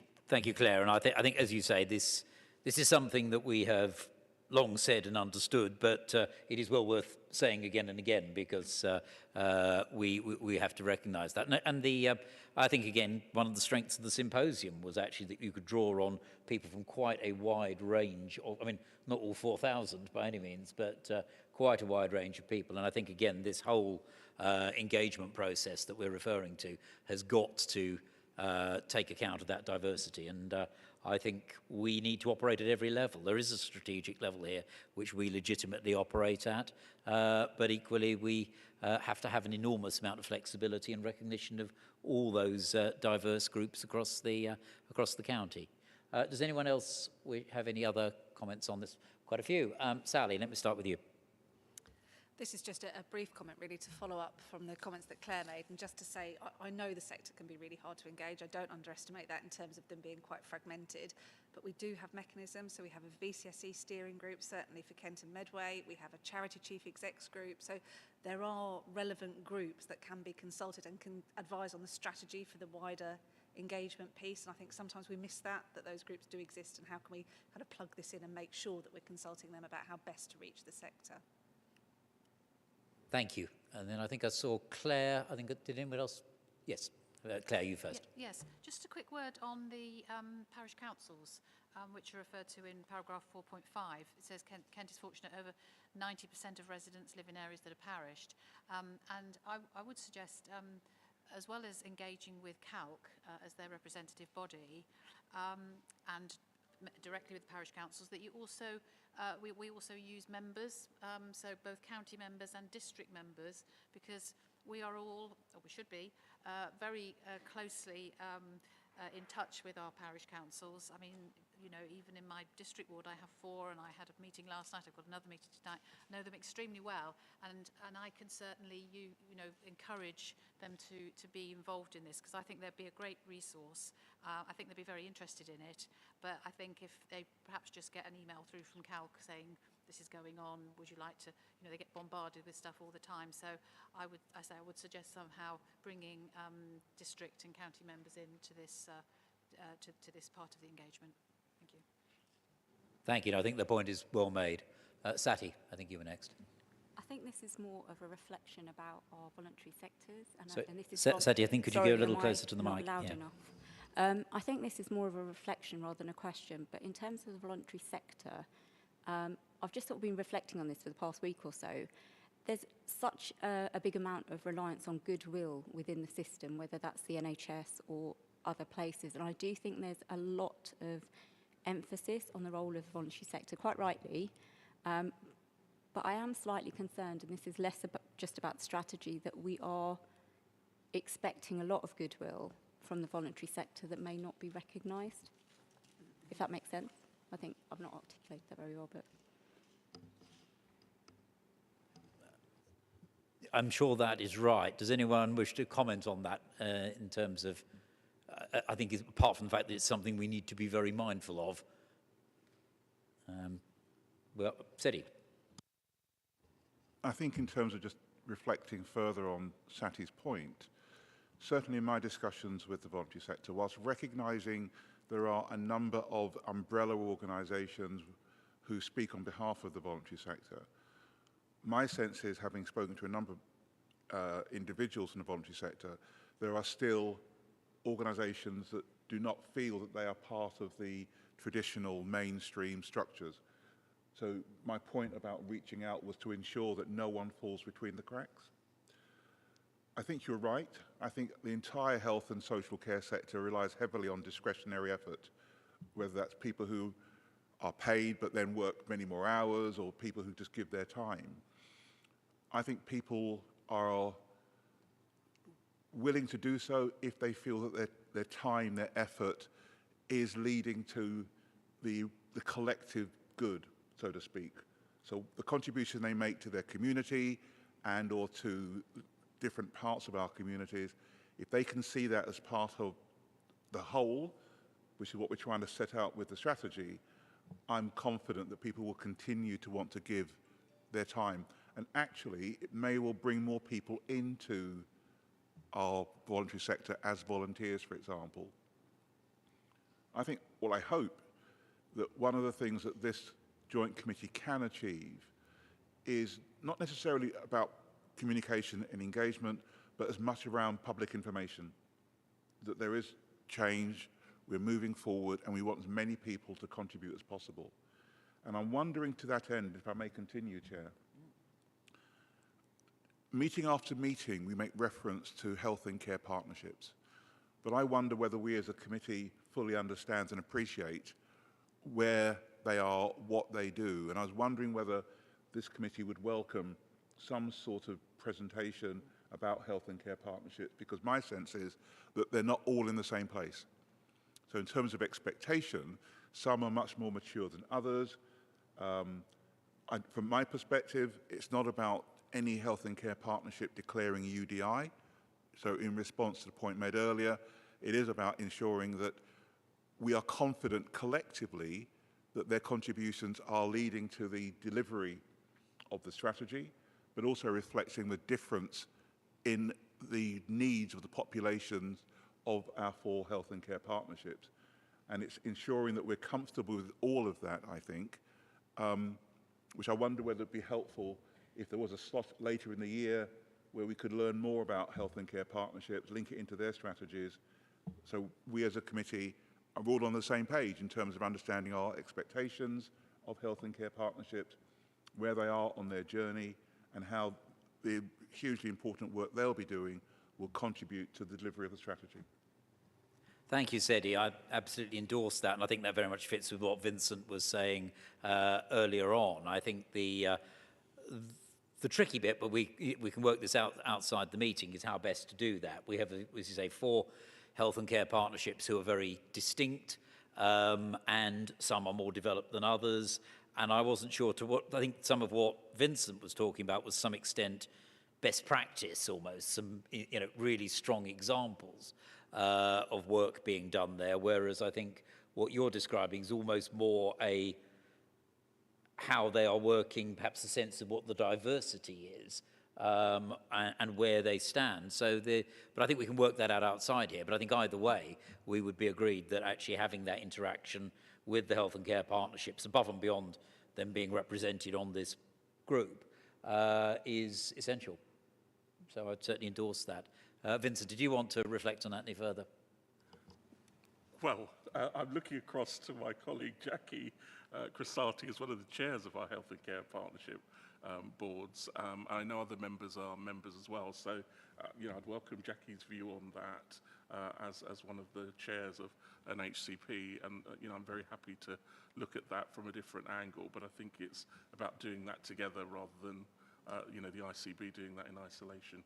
Claire. And I think, as you say, this is something that we have long said and understood, but it is well worth saying again and again, because we have to recognise that. And I think, again, one of the strengths of the symposium was actually that you could draw on people from quite a wide range of, I mean, not all 4,000 by any means, but quite a wide range of people. And I think, again, this whole engagement process that we're referring to has got to take account of that diversity. And I think we need to operate at every level. There is a strategic level here which we legitimately operate at, but equally we have to have an enormous amount of flexibility and recognition of all those diverse groups across the county. Does anyone else have any other comments on this? Quite a few. Sally, let me start with you. This is just a brief comment, really, to follow up from the comments that Claire made, and just to say, I know the sector can be really hard to engage. I don't underestimate that in terms of them being quite fragmented, but we do have mechanisms. So we have a VCSE steering group, certainly for Kent and Medway. We have a charity chief execs group. So there are relevant groups that can be consulted and can advise on the strategy for the wider engagement piece. And I think sometimes we miss that those groups do exist, and how can we kind of plug this in and make sure that we're consulting them about how best to reach the sector. Thank you. And then I think I saw Claire. I think, did anyone else? Yes. Claire, you first. Yes. Just a quick word on the parish councils, which are referred to in paragraph 4.5. It says Kent is fortunate over 90% of residents live in areas that are parished. And I would suggest, as well as engaging with CALC as their representative body, and directly with parish councils, that you also we also use members, so both county members and district members, because we are all, or we should be, very closely in touch with our parish councils. I mean, you know, even in my district ward, I have 4, and I had a meeting last night. I've got another meeting tonight. I know them extremely well, and I can certainly you know encourage them to be involved in this, because I think they'd be a great resource. I think they'd be very interested in it. But I think if they perhaps just get an email through from CALC saying this is going on, would you like to, you know, they get bombarded with stuff all the time. So I would suggest somehow bringing district and county members into this to this part of the engagement. Thank you. Thank you. I think the point is well made. Sati, I think you were next. I think this is more of a reflection about our voluntary sectors. And this is Sati, I think could you go a little closer to the mic? Loud enough. I think this is more of a reflection rather than a question. But in terms of the voluntary sector, I've just sort of been reflecting on this for the past week or so. There's such a big amount of reliance on goodwill within the system, whether that's the NHS or other places. And I do think there's a lot of emphasis on the role of the voluntary sector, quite rightly. But I am slightly concerned, and this is less just about strategy, that we are expecting a lot of goodwill from the voluntary sector that may not be recognised, if that makes sense. I think I've not articulated that very well, but... I'm sure that is right. Does anyone wish to comment on that in terms of, I think apart from the fact that it's something we need to be very mindful of. Well, Seti. I think in terms of just reflecting further on Sati's point, certainly in my discussions with the voluntary sector, whilst recognising there are a number of umbrella organisations who speak on behalf of the voluntary sector, my sense is, having spoken to a number individuals in the voluntary sector, there are still organisations that do not feel that they are part of the traditional mainstream structures. So my point about reaching out was to ensure that no one falls between the cracks. I think you're right. I think the entire health and social care sector relies heavily on discretionary effort, whether that's people who are paid but then work many more hours or people who just give their time. I think people are willing to do so if they feel that their time, their effort is leading to the collective good, so to speak. So the contribution they make to their community and or to different parts of our communities, if they can see that as part of the whole, which is what we're trying to set out with the strategy, I'm confident that people will continue to want to give their time. And actually, it may well bring more people into our voluntary sector as volunteers, for example. I think, well, I hope that one of the things that this joint committee can achieve is not necessarily about communication and engagement, but as much around public information, that there is change, we're moving forward, and we want as many people to contribute as possible. And I'm wondering to that end, if I may continue, Chair, meeting after meeting, we make reference to health and care partnerships. But I wonder whether we as a committee fully understand and appreciate where they are, what they do. And I was wondering whether this committee would welcome some sort of presentation about health and care partnerships, because my sense is that they're not all in the same place. So in terms of expectation, some are much more mature than others. From my perspective, it's not about any health and care partnership declaring UDI. So in response to the point made earlier, it is about ensuring that we are confident collectively that their contributions are leading to the delivery of the strategy, but also reflecting the difference in the needs of the populations of our 4 health and care partnerships. And it's ensuring that we're comfortable with all of that, I think, which I wonder whether it'd be helpful if there was a slot later in the year where we could learn more about health and care partnerships, link it into their strategies, so we as a committee are all on the same page in terms of understanding our expectations of health and care partnerships, where they are on their journey, and how the hugely important work they'll be doing will contribute to the delivery of the strategy. Thank you, Sedi. I absolutely endorse that, and I think that very much fits with what Vincent was saying earlier on. I think the tricky bit, but we can work this out outside the meeting, is how best to do that. We have, as you say, 4 health and care partnerships who are very distinct, and some are more developed than others. And I wasn't sure to what, I think some of what Vincent was talking about was some extent best practice almost, some really strong examples of work being done there, whereas I think what you're describing is almost more how they are working, perhaps a sense of what the diversity is, and where they stand. But I think we can work that out outside here. But I think either way, we would be agreed that actually having that interaction with the health and care partnerships, above and beyond them being represented on this group, is essential. So I'd certainly endorse that. Vincent, did you want to reflect on that any further? Well, I'm looking across to my colleague Jackie Cressati as one of the chairs of our health and care partnership boards. I know other members are members as well, so I'd welcome Jackie's view on that as one of the chairs of an HCP, and I'm very happy to look at that from a different angle. But I think it's about doing that together rather than the ICB doing that in isolation.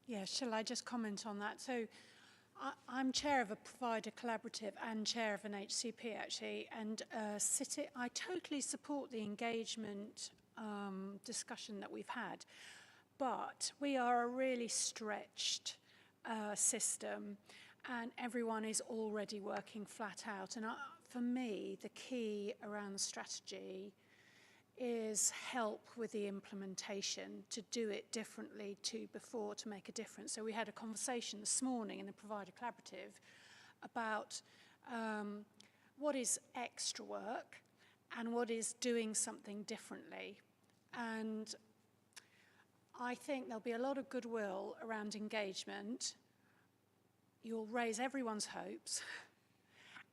Yeah, shall I just comment on that? So I'm chair of a provider collaborative and chair of an HCP actually, and I totally support the engagement discussion that we've had, but we are a really stretched system, and everyone is already working flat out. And for me, the key around the strategy is help with the implementation, to do it differently to before, to make a difference. So we had a conversation this morning in the provider collaborative about what is extra work and what is doing something differently. And I think there'll be a lot of goodwill around engagement. You'll raise everyone's hopes.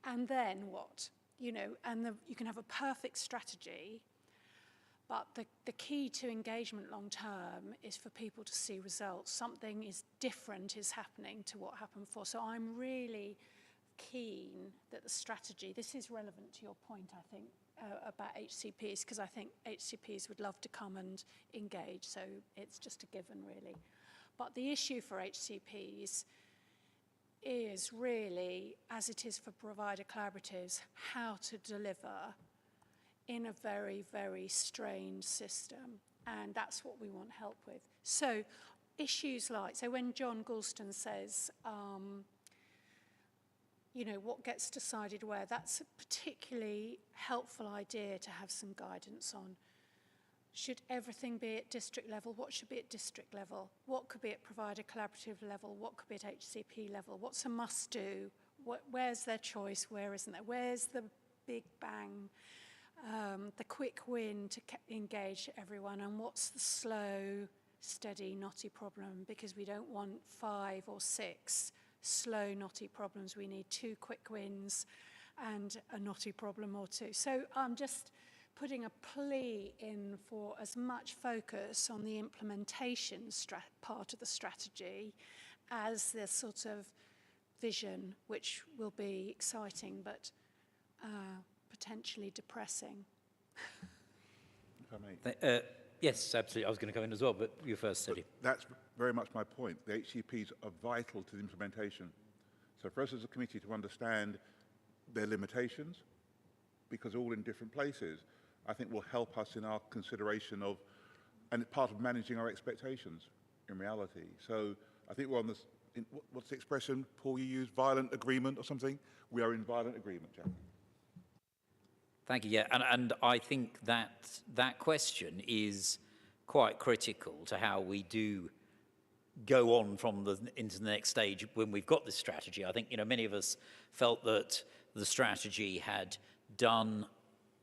And then what? You know, and you can have a perfect strategy, but the key to engagement long term is for people to see results. Something is different is happening to what happened before. So I'm really keen that the strategy, this is relevant to your point, I think, about HCPs, because I think HCPs would love to come and engage, so it's just a given, really. But the issue for HCPs is really, as it is for provider collaboratives, how to deliver in a very, very strained system. And that's what we want help with. So issues like, so when John Goulston says, you know, what gets decided where, that's a particularly helpful idea to have some guidance on. Should everything be at district level? What should be at district level? What could be at provider collaborative level? What could be at HCP level? What's a must do? Where's their choice? Where isn't there? Where's the big bang, the quick win to engage everyone? And what's the slow, steady, knotty problem? Because we don't want 5 or 6 slow, knotty problems. We need 2 quick wins and a knotty problem or 2. So I'm just putting a plea in for as much focus on the implementation part of the strategy as the sort of vision, which will be exciting but potentially depressing. If I may. Yes, absolutely. I was going to go in as well, but you first, Teddy. That's very much my point. The HCPs are vital to the implementation. So for us as a committee to understand their limitations, because all in different places, I think will help us in our consideration of, and part of managing our expectations in reality. So I think we're on this, what's the expression, Paul, you use, violent agreement or something? We are in violent agreement, Jack. Thank you. Yeah, and I think that question is quite critical to how we do go on into the next stage when we've got this strategy. I think, you know, many of us felt that the strategy had done,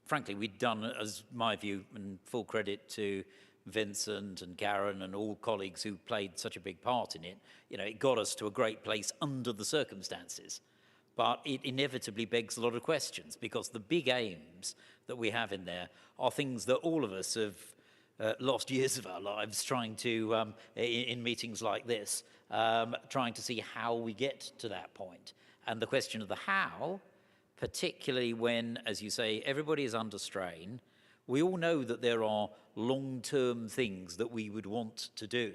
frankly, we'd done, as my view, and full credit to Vincent and Karen and all colleagues who played such a big part in it, you know, it got us to a great place under the circumstances. But it inevitably begs a lot of questions, because the big aims that we have in there are things that all of us have lost years of our lives trying to, in meetings like this, trying to see how we get to that point. And the question of the how, particularly when, as you say, everybody is under strain, we all know that there are long-term things that we would want to do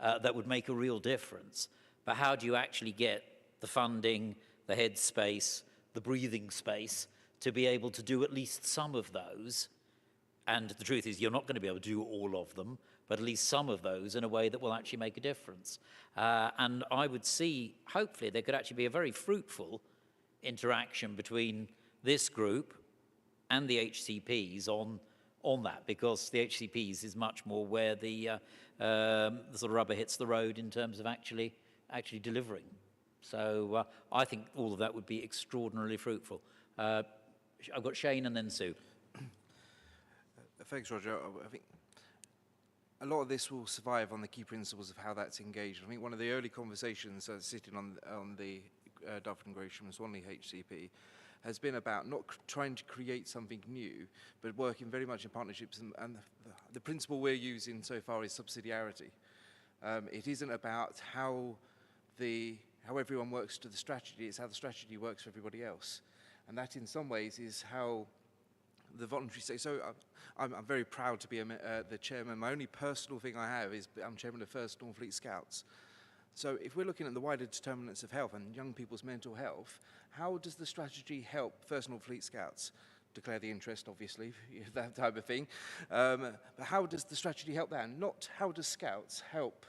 that would make a real difference. But how do you actually get the funding, the head space, the breathing space to be able to do at least some of those? And the truth is, you're not going to be able to do all of them, but at least some of those in a way that will actually make a difference. And I would see, hopefully, there could actually be a very fruitful interaction between this group and the HCPs on that, because the HCPs is much more where the sort of rubber hits the road in terms of actually delivering. So I think all of that would be extraordinarily fruitful. I've got Shane and then Sue. Thanks, Roger. I think a lot of this will survive on the key principles of how that's engaged. I think one of the early conversations sitting on the Dartford and Gresham and Swanley HCP has been about not trying to create something new, but working very much in partnerships. And the principle we're using so far is subsidiarity. It isn't about how everyone works to the strategy, it's how the strategy works for everybody else. And that in some ways is how the voluntary sector. So I'm very proud to be the chairman. My only personal thing I have is I'm chairman of First Northfleet Scouts. So if we're looking at the wider determinants of health and young people's mental health, how does the strategy help First Northfleet Scouts? Declare the interest, obviously, that type of thing. But how does the strategy help that? And not how does Scouts help,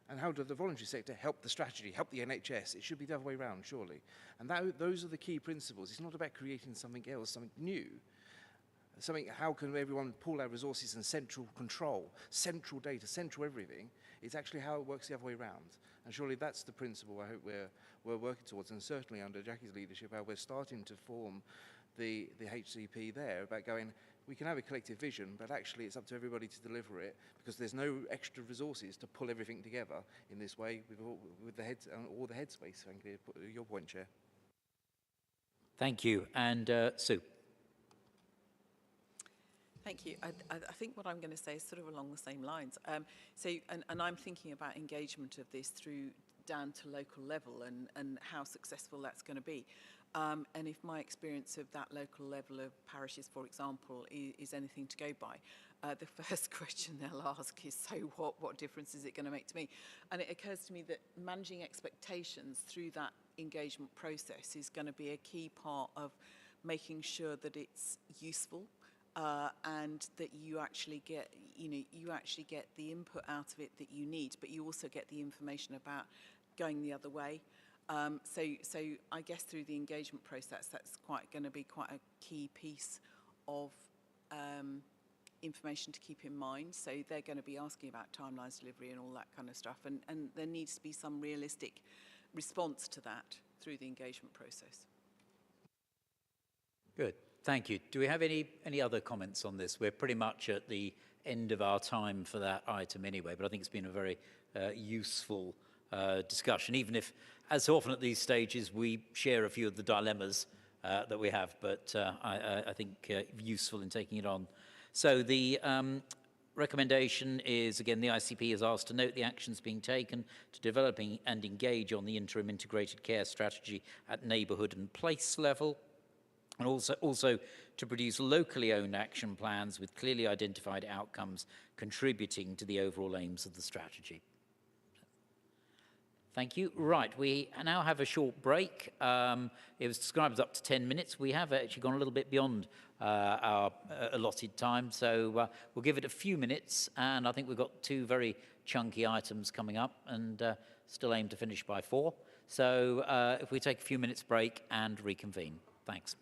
and how does the voluntary sector help the strategy, help the NHS? It should be the other way around, surely. And those are the key principles. It's not about creating something else, something new. How can everyone pool our resources and central control, central data, central everything? It's actually how it works the other way around. And surely that's the principle I hope we're working towards. And certainly under Jackie's leadership, how we're starting to form the HCP there, about going, we can have a collective vision, but actually it's up to everybody to deliver it, because there's no extra resources to pull everything together in this way with the heads, all the headspace, frankly, your point, Chair. Thank you. And Sue. Thank you. I think what I'm going to say is sort of along the same lines. And I'm thinking about engagement of this through down to local level and how successful that's going to be. And if my experience of that local level of parishes, for example, is anything to go by, the first question they'll ask is, so what difference is it going to make to me? And it occurs to me that managing expectations through that engagement process is going to be a key part of making sure that it's useful, and that you actually get, the input out of it that you need, but you also get the information about going the other way. So I guess through the engagement process, that's going to be quite a key piece of information to keep in mind. So they're going to be asking about timelines, delivery, and all that kind of stuff, and there needs to be some realistic response to that through the engagement process. Good. Thank you. Do we have any other comments on this? We're pretty much at the end of our time for that item anyway, but I think it's been a very useful discussion, even if, as so often at these stages, we share a few of the dilemmas that we have, but I think useful in taking it on. So the recommendation is, again, the ICP is asked to note the actions being taken to developing and engage on the interim integrated care strategy at neighbourhood and place level, and also to produce locally owned action plans with clearly identified outcomes contributing to the overall aims of the strategy. Thank you. Right, we now have a short break. It was described as up to 10 minutes. We have actually gone a little bit beyond our allotted time, so we'll give it a few minutes, and I think we've got two very chunky items coming up, and still aim to finish by 4. So if we take a few minutes break and reconvene. Thanks.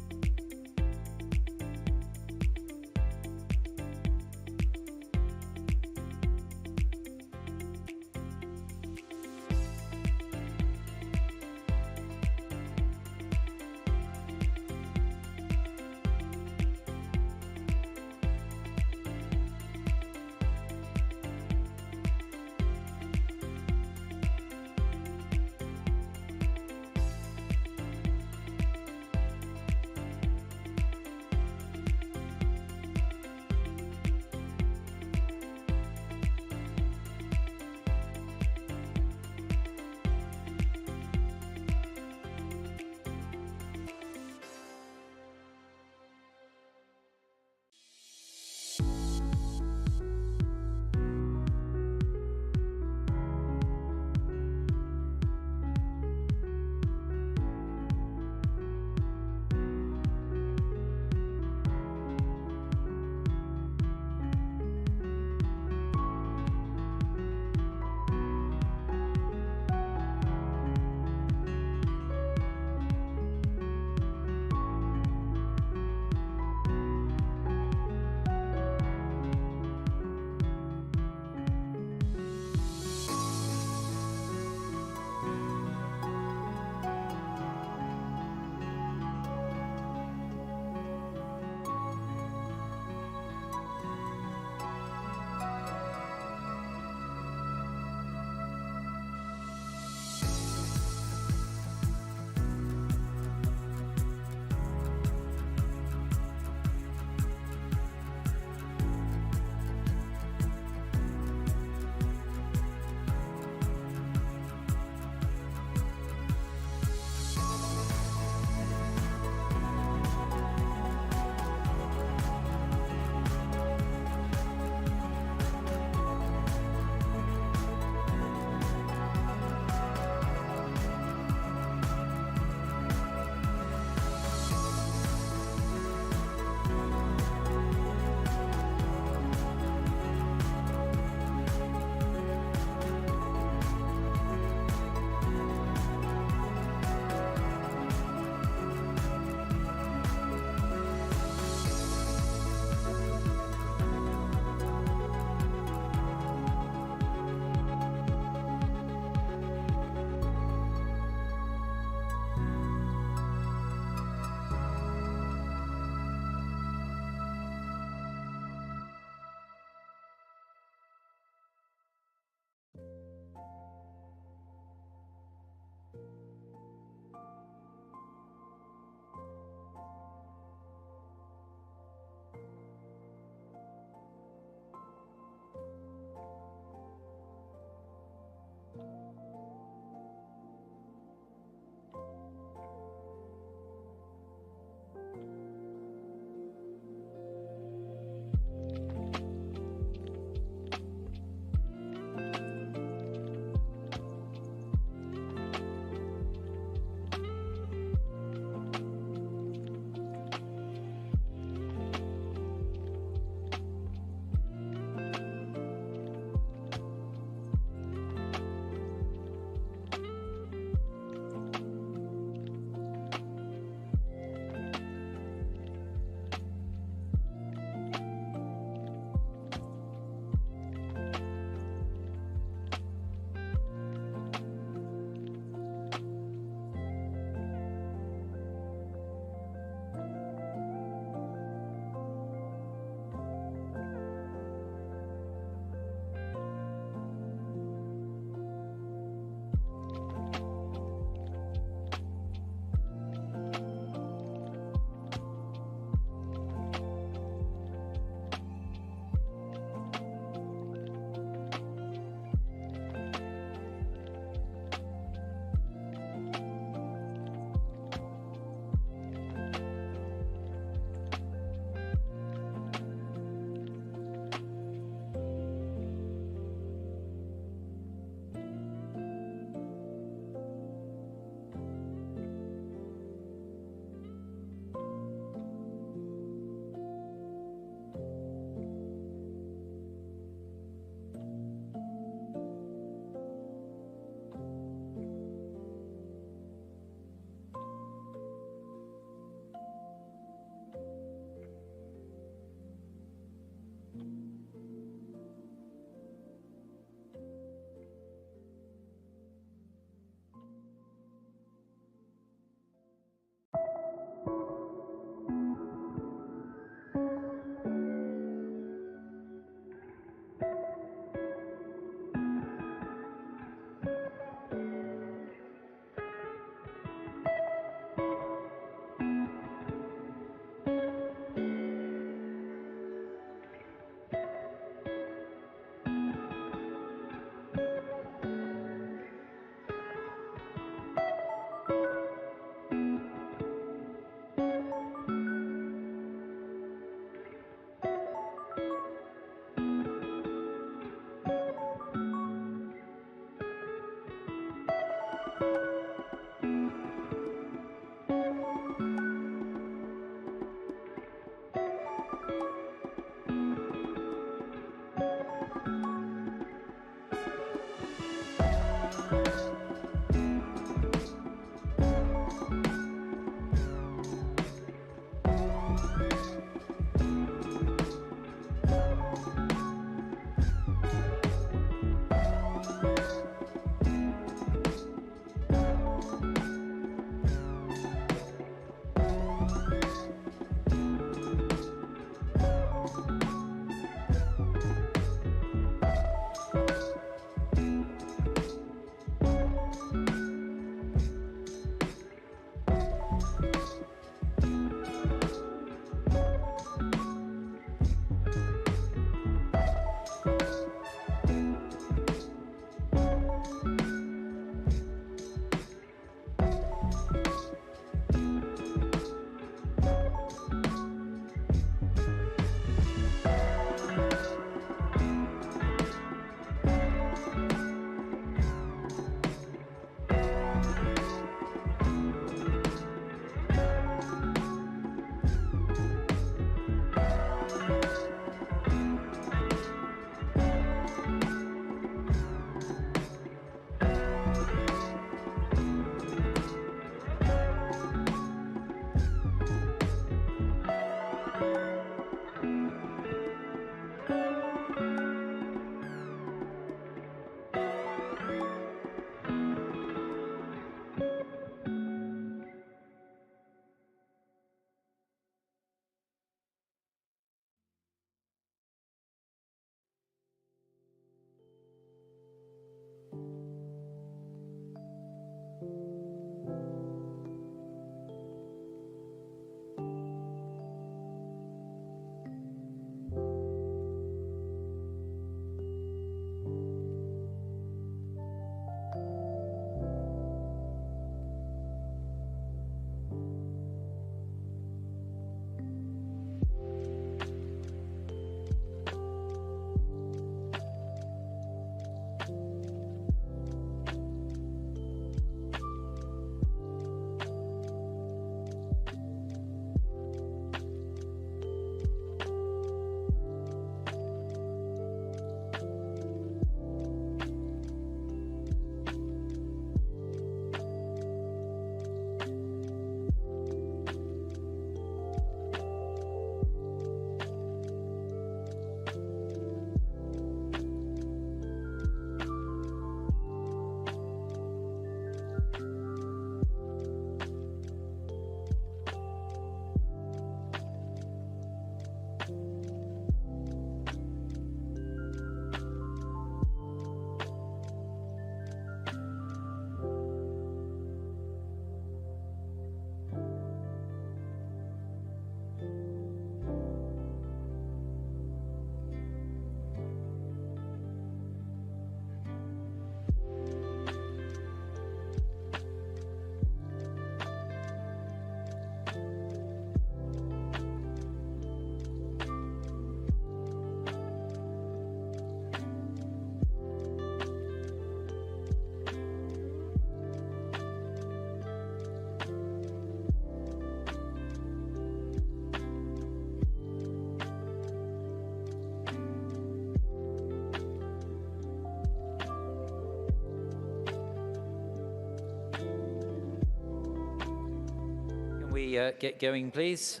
we get going, please?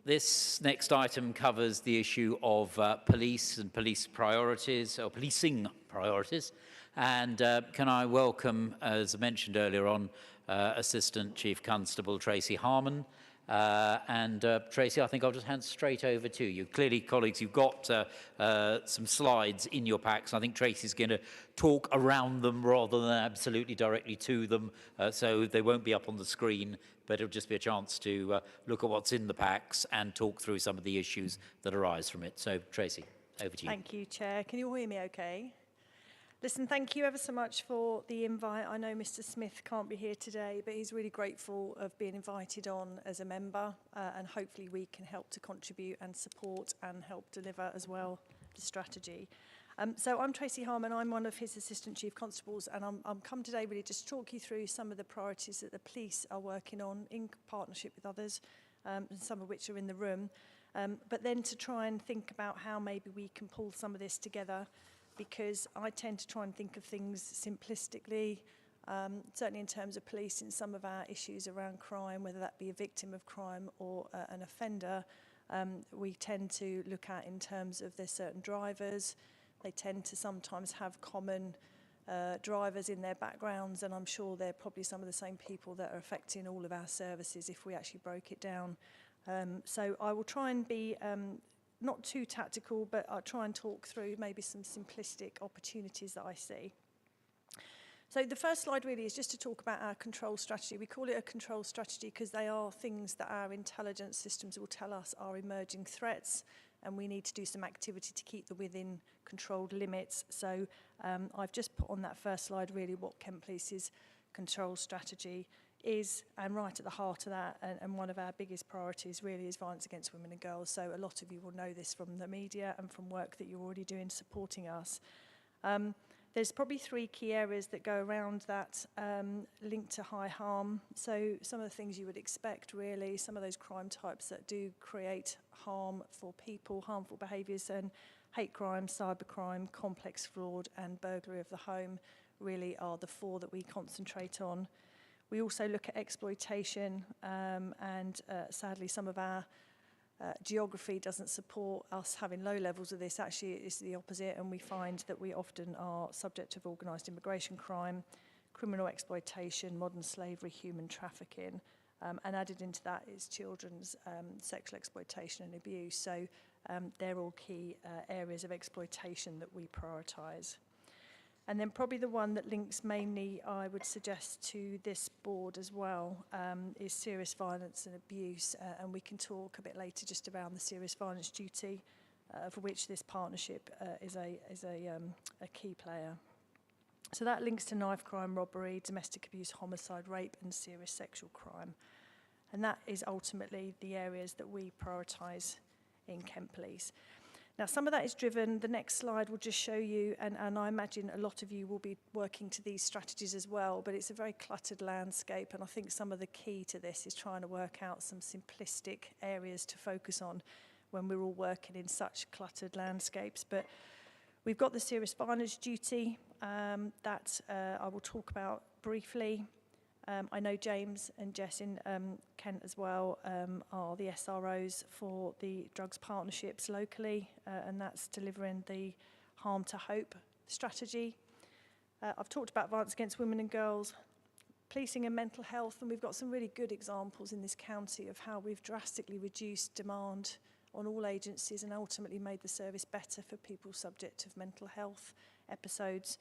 This next item covers the issue of police and police priorities, or policing priorities. And can I welcome, as I mentioned earlier on, Assistant Chief Constable Tracy Harmon. Tracy, I think I'll just hand straight over to you. Clearly, colleagues, you've got some slides in your packs. I think Tracy's going to talk around them rather than absolutely directly to them, so they won't be up on the screen, but it'll just be a chance to look at what's in the packs and talk through some of the issues that arise from it. So, Tracy, over to you. Thank you, Chair. Can you all hear me okay? Listen, thank you ever so much for the invite. I know Mr. Smith can't be here today, but he's really grateful of being invited on as a member, and hopefully we can help to contribute and support and help deliver as well the strategy. So I'm Tracy Harmon. I'm one of his Assistant Chief Constables, and I'm come today really just to talk you through some of the priorities that the police are working on in partnership with others, and some of which are in the room, but then to try and think about how maybe we can pull some of this together, because I tend to try and think of things simplistically, certainly in terms of policing some of our issues around crime, whether that be a victim of crime or an offender. We tend to look at in terms of there's certain drivers. They tend to sometimes have common drivers in their backgrounds, and I'm sure they're probably some of the same people that are affecting all of our services if we actually broke it down. So I will try and be not too tactical, but I'll try and talk through maybe some simplistic opportunities that I see. So the first slide really is just to talk about our control strategy. We call it a control strategy because they are things that our intelligence systems will tell us are emerging threats, and we need to do some activity to keep them within controlled limits. So I've just put on that first slide really what Kent Police's control strategy is, and right at the heart of that, and one of our biggest priorities really is violence against women and girls. So a lot of you will know this from the media and from work that you're already doing supporting us. There's probably three key areas that go around that linked to high harm. So some of the things you would expect really, some of those crime types that do create harm for people, harmful behaviours, and hate crime, cybercrime, complex fraud and burglary of the home really are the four that we concentrate on. We also look at exploitation, and sadly some of our geography doesn't support us having low levels of this. Actually, it's the opposite, and we find that we often are subject of organised immigration crime, criminal exploitation, modern slavery, human trafficking, and added into that is children's sexual exploitation and abuse. So they're all key areas of exploitation that we prioritise. And then probably the one that links mainly, I would suggest, to this board as well, is serious violence and abuse. And we can talk a bit later just around the serious violence duty, for which this partnership is a key player. So that links to knife crime, robbery, domestic abuse, homicide, rape, and serious sexual crime. And that is ultimately the areas that we prioritise in Kent Police. Now, some of that is driven, the next slide will just show you, and I imagine a lot of you will be working to these strategies as well, but it's a very cluttered landscape, and I think some of the key to this is trying to work out some simplistic areas to focus on when we're all working in such cluttered landscapes. But we've got the serious violence duty that I will talk about briefly. I know James and Jess in Kent as well are the SROs for the drugs partnerships locally, and that's delivering the Harm to Hope strategy. I've talked about violence against women and girls, policing and mental health, and we've got some really good examples in this county of how we've drastically reduced demand on all agencies and ultimately made the service better for people subject of mental health episodes.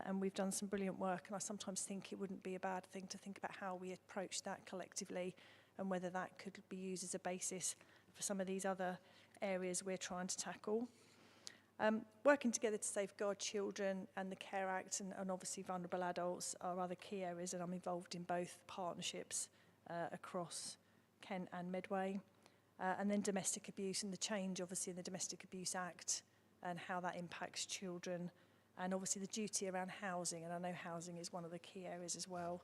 And we've done some brilliant work, and I sometimes think it wouldn't be a bad thing to think about how we approach that collectively and whether that could be used as a basis for some of these other areas we're trying to tackle. Working together to safeguard children and the Care Act and obviously vulnerable adults are other key areas, and I'm involved in both partnerships across Kent and Medway. And then domestic abuse and the change obviously in the Domestic Abuse Act and how that impacts children. And obviously the duty around housing, and I know housing is one of the key areas as well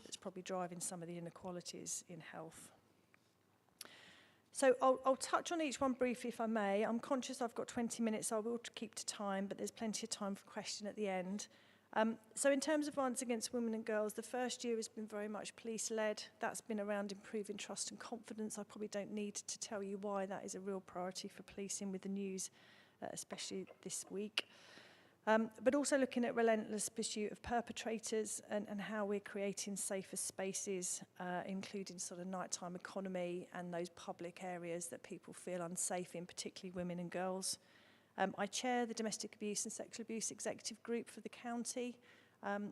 that's probably driving some of the inequalities in health. So I'll touch on each one briefly if I may. I'm conscious I've got 20 minutes, so I will keep to time, but there's plenty of time for question at the end. So in terms of violence against women and girls, the first year has been very much police-led. That's been around improving trust and confidence. I probably don't need to tell you why that is a real priority for policing with the news, especially this week. But also looking at relentless pursuit of perpetrators and how we're creating safer spaces, including sort of nighttime economy and those public areas that people feel unsafe in, particularly women and girls. I chair the Domestic Abuse and Sexual Abuse Executive Group for the county,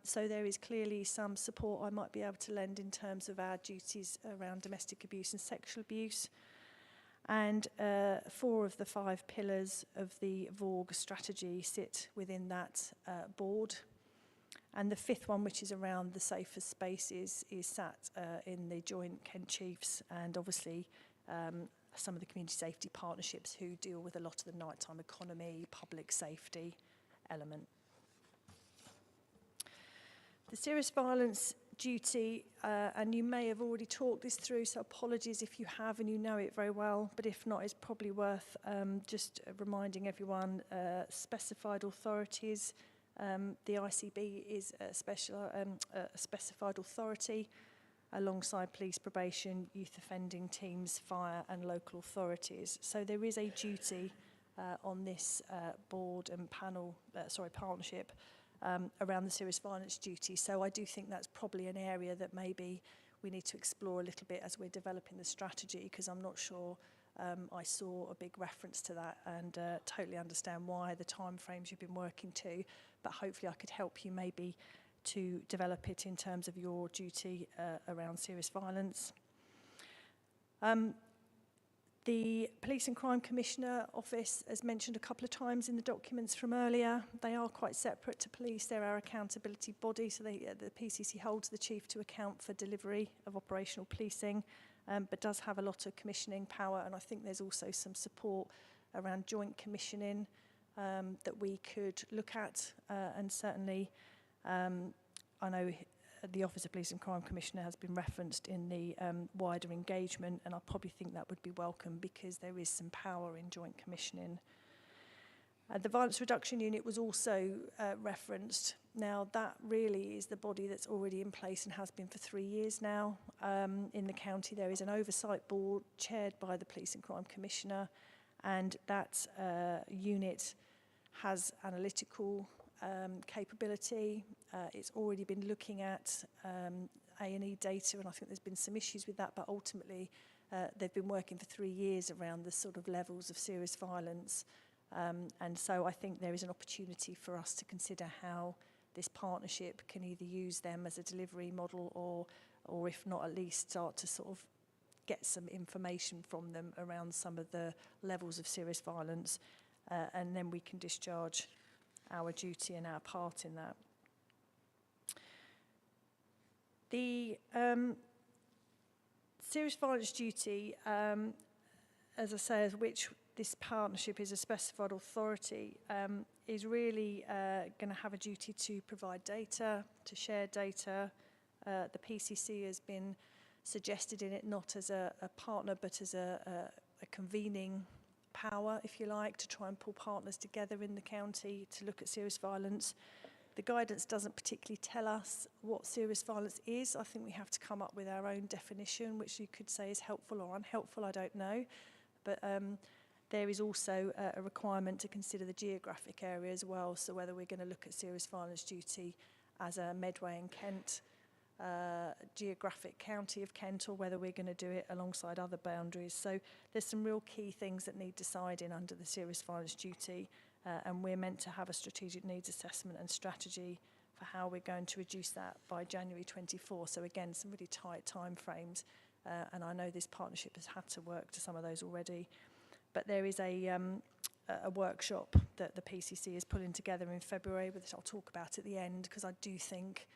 so there is clearly some support I might be able to lend in terms of our duties around domestic abuse and sexual abuse. And 4 of the 5 pillars of the VORG strategy sit within that board. And the 5th one, which is around the safer spaces, is sat in the Joint Kent Chiefs, and obviously some of the community safety partnerships who deal with a lot of the nighttime economy, public safety element. The serious violence duty, and you may have already talked this through, so apologies if you have and you know it very well, but if not, it's probably worth just reminding everyone, specified authorities. The ICB is a specified authority alongside police, probation, youth offending teams, fire and local authorities. So there is a duty on this board and partnership around the serious violence duty. So I do think that's probably an area that maybe we need to explore a little bit as we're developing the strategy, because I'm not sure I saw a big reference to that, and totally understand why the timeframes you've been working to, but hopefully I could help you maybe to develop it in terms of your duty around serious violence. The Police and Crime Commissioner Office, as mentioned a couple of times in the documents from earlier, they are quite separate to police. They're our accountability body, so the PCC holds the Chief to account for delivery of operational policing, but does have a lot of commissioning power, and I think there's also some support around joint commissioning that we could look at, and certainly I know the Office of Police and Crime Commissioner has been referenced in the wider engagement, and I probably think that would be welcome because there is some power in joint commissioning. The Violence Reduction Unit was also referenced. Now that really is the body that's already in place and has been for 3 years now. In the county there is an oversight board chaired by the Police and Crime Commissioner, and that unit has analytical capability. It's already been looking at A&E data, and I think there's been some issues with that, but ultimately they've been working for 3 years around the sort of levels of serious violence, and so I think there is an opportunity for us to consider how this partnership can either use them as a delivery model, or if not, at least start to sort of get some information from them around some of the levels of serious violence, and then we can discharge our duty and our part in that. The serious violence duty, as I say, of which this partnership is a specified authority, is really going to have a duty to provide data, to share data. The PCC has been suggested in it not as a partner, but as a convening power, if you like, to try and pull partners together in the county to look at serious violence. The guidance doesn't particularly tell us what serious violence is. I think we have to come up with our own definition, which you could say is helpful or unhelpful, I don't know. But there is also a requirement to consider the geographic area as well, so whether we're going to look at serious violence duty as a Medway and Kent geographic county of Kent, or whether we're going to do it alongside other boundaries. So there's some real key things that need deciding under the serious violence duty, and we're meant to have a strategic needs assessment and strategy for how we're going to reduce that by January 24. So again, some really tight time frames, and I know this partnership has had to work to some of those already. But there is a workshop that the PCC is pulling together in February, which I'll talk about at the end, because I do think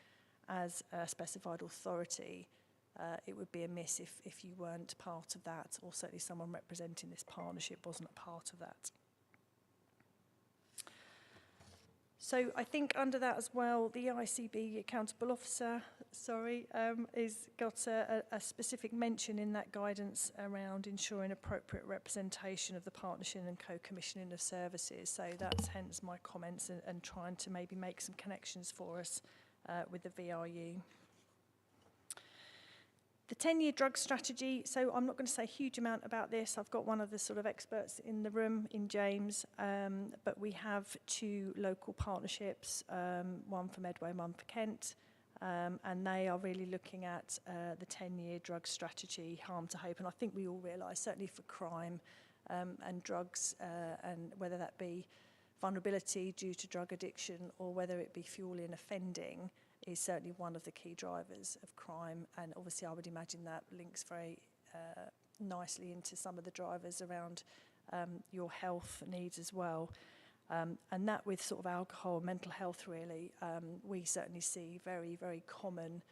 as a specified authority, it would be amiss if you weren't part of that, or certainly someone representing this partnership wasn't a part of that. So I think under that as well, the ICB accountable officer is got a specific mention in that guidance around ensuring appropriate representation of the partnership and co-commissioning of services. So that's hence my comments and trying to maybe make some connections for us with the VRU. The 10-year drug strategy, so I'm not going to say a huge amount about this. I've got one of the sort of experts in the room, in James, but we have 2 local partnerships, one for Medway, one for Kent, and they are really looking at the 10-year drug strategy, harm to hope, and I think we all realise, certainly for crime and drugs, and whether that be vulnerability due to drug addiction or whether it be fueling offending, is certainly one of the key drivers of crime, and obviously I would imagine that links very nicely into some of the drivers around your health needs as well. And that with sort of alcohol and mental health really, we certainly see very, very common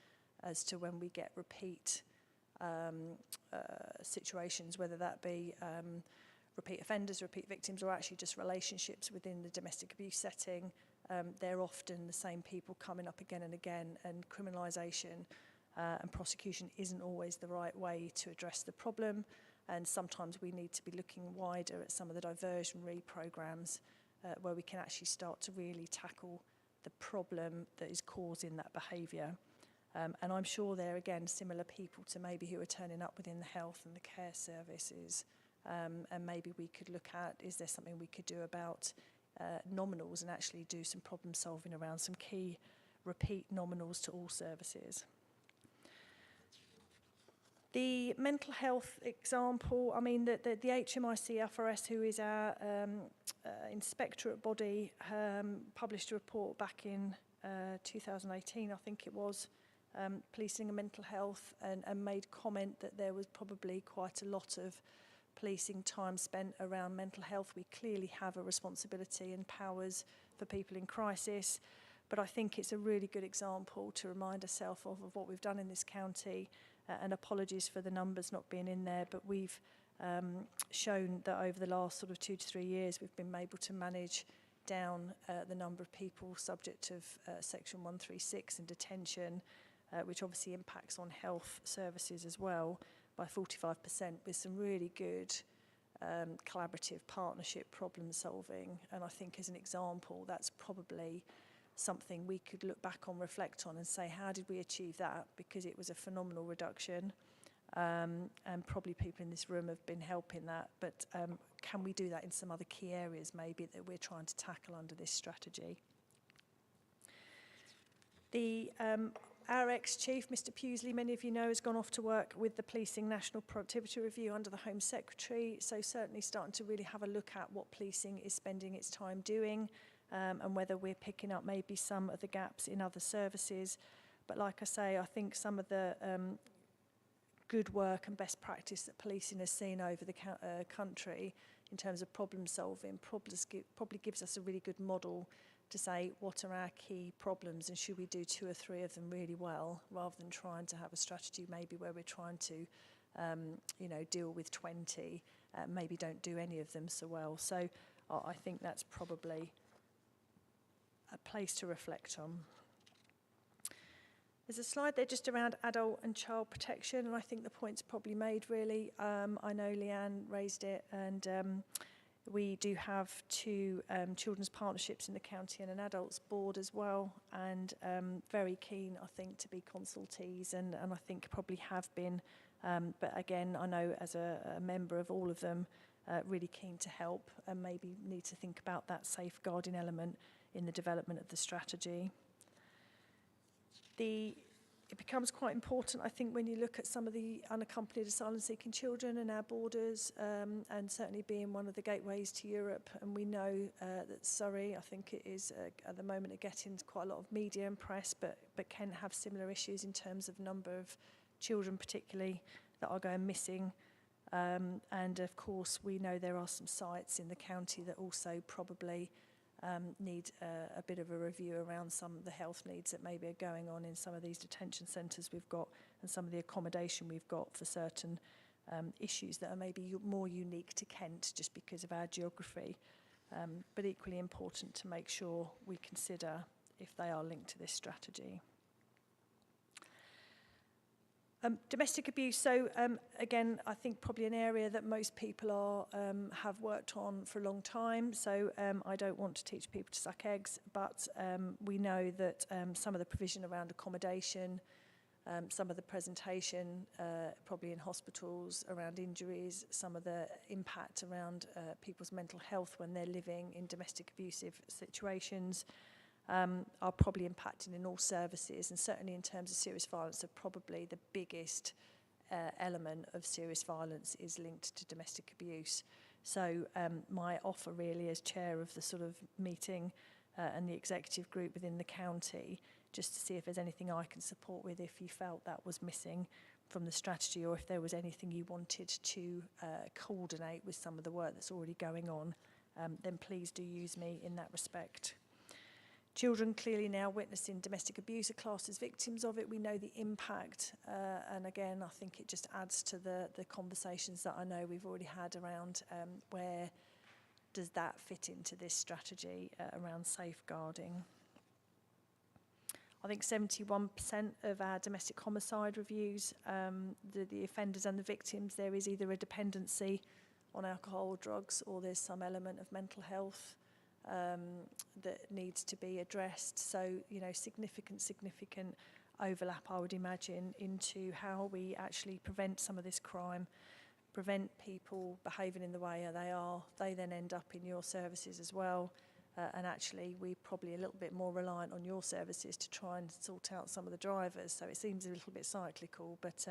as to when we get repeat situations, whether that be repeat offenders, repeat victims, or actually just relationships within the domestic abuse setting. They're often the same people coming up again and again, and criminalisation and prosecution isn't always the right way to address the problem, and sometimes we need to be looking wider at some of the diversionary programmes where we can actually start to really tackle the problem that is causing that behaviour. And I'm sure they're, again, similar people to maybe who are turning up within the health and the care services, and maybe we could look at, is there something we could do about nominals and actually do some problem solving around some key repeat nominals to all services. The mental health example, I mean, the HMIC FRS, who is our inspectorate body, published a report back in 2018, I think it was, policing and mental health, and made comment that there was probably quite a lot of policing time spent around mental health. We clearly have a responsibility and powers for people in crisis, but I think it's a really good example to remind ourselves of what we've done in this county, and apologies for the numbers not being in there, but we've shown that over the last sort of 2 to 3 years we've been able to manage down the number of people subject of section 136 and detention, which obviously impacts on health services as well, by 45%, with some really good collaborative partnership problem solving. And I think as an example, that's probably something we could look back on, reflect on, and say, how did we achieve that? Because it was a phenomenal reduction, and probably people in this room have been helping that, but can we do that in some other key areas maybe that we're trying to tackle under this strategy? Our ex-chief, Mr Pewsley, many of you know, has gone off to work with the Policing National Productivity Review under the Home Secretary, so certainly starting to really have a look at what policing is spending its time doing, and whether we're picking up maybe some of the gaps in other services. But like I say, I think some of the good work and best practice that policing has seen over the country in terms of problem solving probably gives us a really good model to say what are our key problems and should we do 2 or 3 of them really well, rather than trying to have a strategy maybe where we're trying to deal with 20, maybe don't do any of them so well. So I think that's probably a place to reflect on. There's a slide there just around adult and child protection, and I think the point's probably made really. I know Leanne raised it, and we do have 2 children's partnerships in the county and an adults board as well, and very keen, I think, to be consultees, and I think probably have been. But again, I know as a member of all of them, really keen to help, and maybe need to think about that safeguarding element in the development of the strategy. It becomes quite important, I think, when you look at some of the unaccompanied asylum-seeking children and our borders, and certainly being one of the gateways to Europe. And we know that Surrey, I think it is at the moment, are getting quite a lot of media and press, but can have similar issues in terms of number of children, particularly, that are going missing. And of course, we know there are some sites in the county that also probably need a bit of a review around some of the health needs that maybe are going on in some of these detention centres we've got, and some of the accommodation we've got for certain issues that are maybe more unique to Kent just because of our geography, but equally important to make sure we consider if they are linked to this strategy. Domestic abuse, so again, I think probably an area that most people have worked on for a long time. So I don't want to teach people to suck eggs, but we know that some of the provision around accommodation, some of the presentation probably in hospitals around injuries, some of the impact around people's mental health when they're living in domestic abusive situations, are probably impacting in all services, and certainly in terms of serious violence, are probably the biggest element of serious violence is linked to domestic abuse. So my offer really as chair of the sort of meeting and the executive group within the county, just to see if there's anything I can support with if you felt that was missing from the strategy, or if there was anything you wanted to coordinate with some of the work that's already going on, then please do use me in that respect. Children clearly now witnessing domestic abuse are classed as victims of it. We know the impact, and again, I think it just adds to the conversations that I know we've already had around where does that fit into this strategy around safeguarding. I think 71% of our domestic homicide reviews, the offenders and the victims, there is either a dependency on alcohol or drugs, or there's some element of mental health that needs to be addressed. So, you know, significant overlap, I would imagine, into how we actually prevent some of this crime, prevent people behaving in the way they are. They then end up in your services as well. And actually, we're probably a little bit more reliant on your services to try and sort out some of the drivers. So it seems a little bit cyclical, but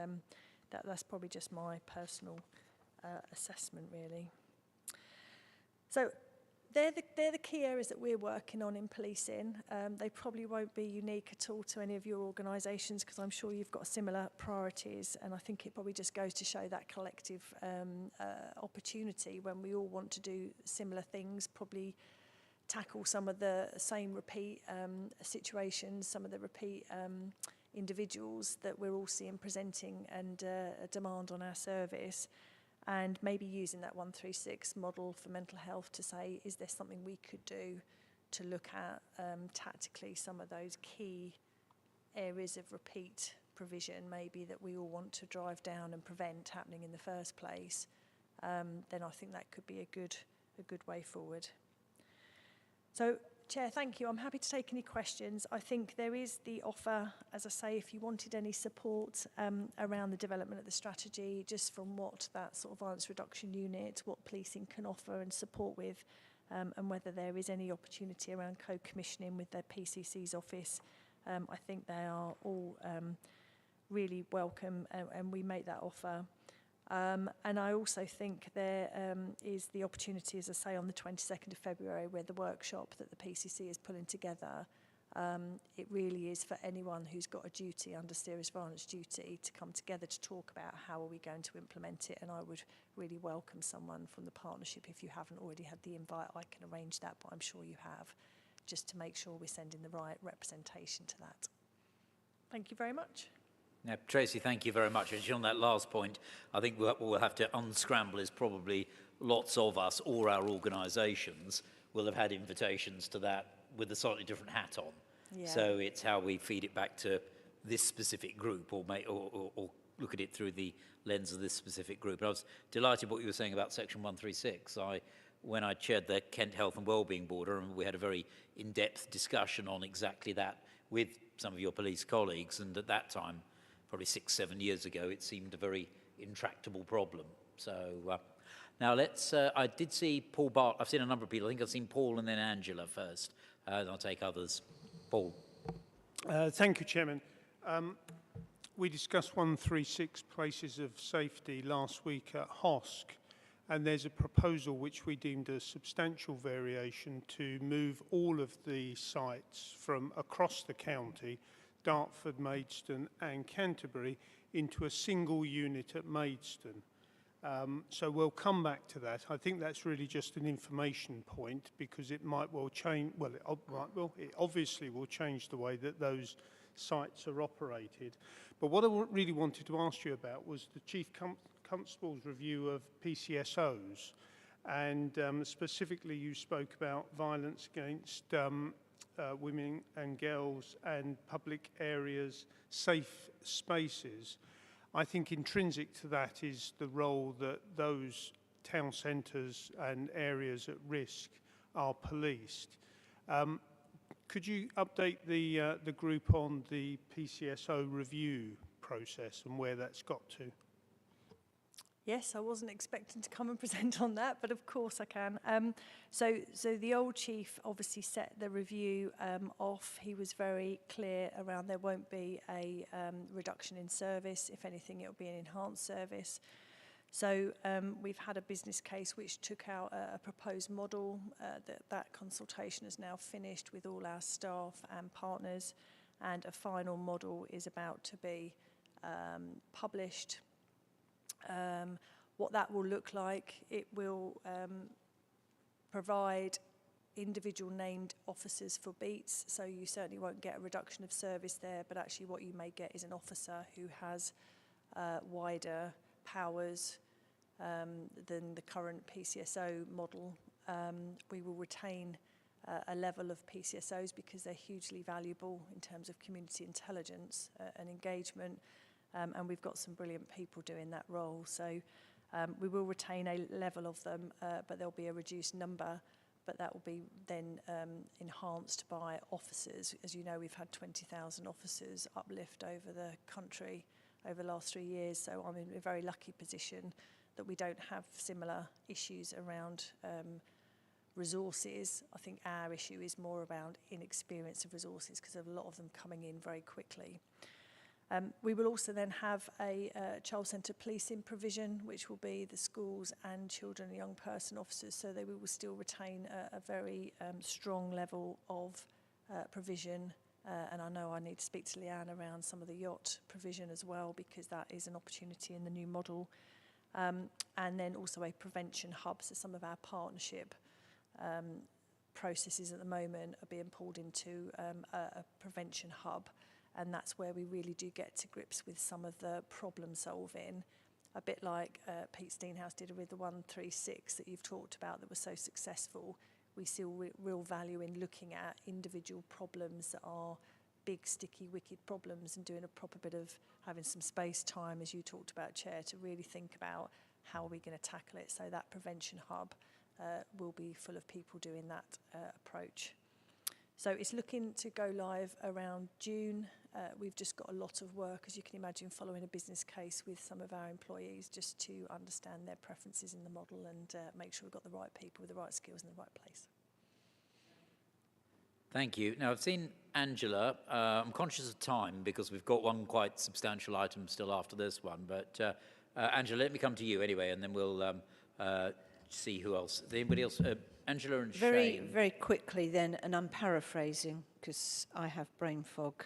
that's probably just my personal assessment, really. So they're the key areas that we're working on in policing. They probably won't be unique at all to any of your organisations, because I'm sure you've got similar priorities, and I think it probably just goes to show that collective opportunity when we all want to do similar things, probably tackle some of the same repeat situations, some of the repeat individuals that we're all seeing presenting and a demand on our service, and maybe using that 136 model for mental health to say, is there something we could do to look at tactically some of those key areas of repeat provision maybe that we all want to drive down and prevent happening in the first place, then I think that could be a good way forward. So, Chair, thank you. I'm happy to take any questions. I think there is the offer, as I say, if you wanted any support around the development of the strategy, just from what that sort of violence reduction unit, what policing can offer and support with, and whether there is any opportunity around co-commissioning with their PCC's office. I think they are all really welcome, and we make that offer. And I also think there is the opportunity, as I say, on the 22nd of February, where the workshop that the PCC is pulling together, it really is for anyone who's got a duty under serious violence duty to come together to talk about how are we going to implement it. And I would really welcome someone from the partnership. If you haven't already had the invite, I can arrange that, but I'm sure you have, just to make sure we're sending the right representation to that. Thank you very much. Now, Tracy, thank you very much. Actually, on that last point, I think what we'll have to unscramble is probably lots of us or our organisations will have had invitations to that with a slightly different hat on. Yeah. So it's how we feed it back to this specific group, or look at it through the lens of this specific group. And I was delighted what you were saying about Section 136. When I chaired the Kent Health and Wellbeing Board, we had a very in-depth discussion on exactly that with some of your police colleagues, and at that time, probably 6-7 years ago, it seemed a very intractable problem. So now let's, I did see Paul Bart, I've seen a number of people, I think I've seen Paul and then Angela first, and I'll take others. Paul. Thank you, Chairman. We discussed 136 places of safety last week at HOSC, and there's a proposal which we deemed a substantial variation to move all of the sites from across the county, Dartford, Maidstone and Canterbury, into a single unit at Maidstone. So we'll come back to that. I think that's really just an information point, because it might well change, it obviously will change the way that those sites are operated. But what I really wanted to ask you about was the Chief Constable's review of PCSOs, and specifically you spoke about violence against women and girls and public areas, safe spaces. I think intrinsic to that is the role that those town centres and areas at risk are policed. Could you update the group on the PCSO review process and where that's got to? Yes, I wasn't expecting to come and present on that, but of course I can. So the old chief obviously set the review off. He was very clear around there won't be a reduction in service. If anything, it'll be an enhanced service. So we've had a business case which took out a proposed model. That consultation is now finished with all our staff and partners, and a final model is about to be published. What that will look like, it will provide individual named officers for beats, so you certainly won't get a reduction of service there, but actually what you may get is an officer who has wider powers than the current PCSO model. We will retain a level of PCSOs because they're hugely valuable in terms of community intelligence and engagement. And we've got some brilliant people doing that role. So we will retain a level of them, but there'll be a reduced number, but that will be then enhanced by officers. As you know, we've had 20,000 officers uplift over the country over the last 3 years. So I'm in a very lucky position that we don't have similar issues around resources. I think our issue is more around inexperience of resources because of a lot of them coming in very quickly. We will also then have a child-centred policing provision, which will be the schools and children and young person officers, so that we will still retain a very strong level of provision. And I know I need to speak to Leanne around some of the yacht provision as well, because that is an opportunity in the new model. And then also a prevention hub, so some of our partnership processes at the moment are being pulled into a prevention hub. And that's where we really do get to grips with some of the problem solving, a bit like Pete Steenhouse did with the 136 that you've talked about that was so successful. We see real value in looking at individual problems that are big, sticky, wicked problems and doing a proper bit of having some space time, as you talked about, Chair, to really think about how are we going to tackle it. So that prevention hub will be full of people doing that approach. So it's looking to go live around June. We've just got a lot of work, as you can imagine, following a business case with some of our employees just to understand their preferences in the model and make sure we've got the right people with the right skills in the right place. Thank you. Now, I've seen Angela. I'm conscious of time because we've got one quite substantial item still after this one. But Angela, let me come to you anyway, and then we'll see who else. Anybody else? Angela and Shane. Very quickly then, and I'm paraphrasing because I have brain fog.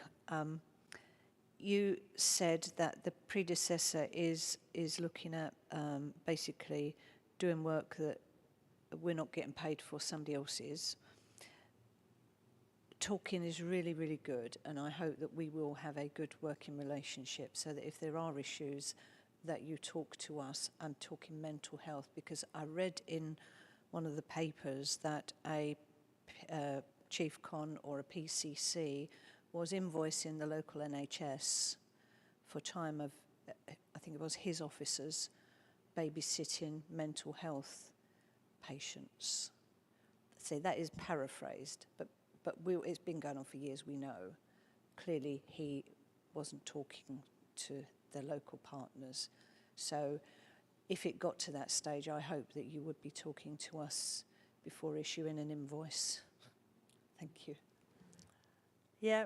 You said that the predecessor is looking at basically doing work that we're not getting paid for, somebody else is. Talking is really, really good, and I hope that we will have a good working relationship so that if there are issues that you talk to us. I'm talking mental health, because I read in one of the papers that a chief con or a PCC was invoicing the local NHS for time of, I think it was his officers, babysitting mental health patients. So that is paraphrased, but it's been going on for years, we know. Clearly he wasn't talking to the local partners. So if it got to that stage, I hope that you would be talking to us before issuing an invoice. Thank you. Yeah,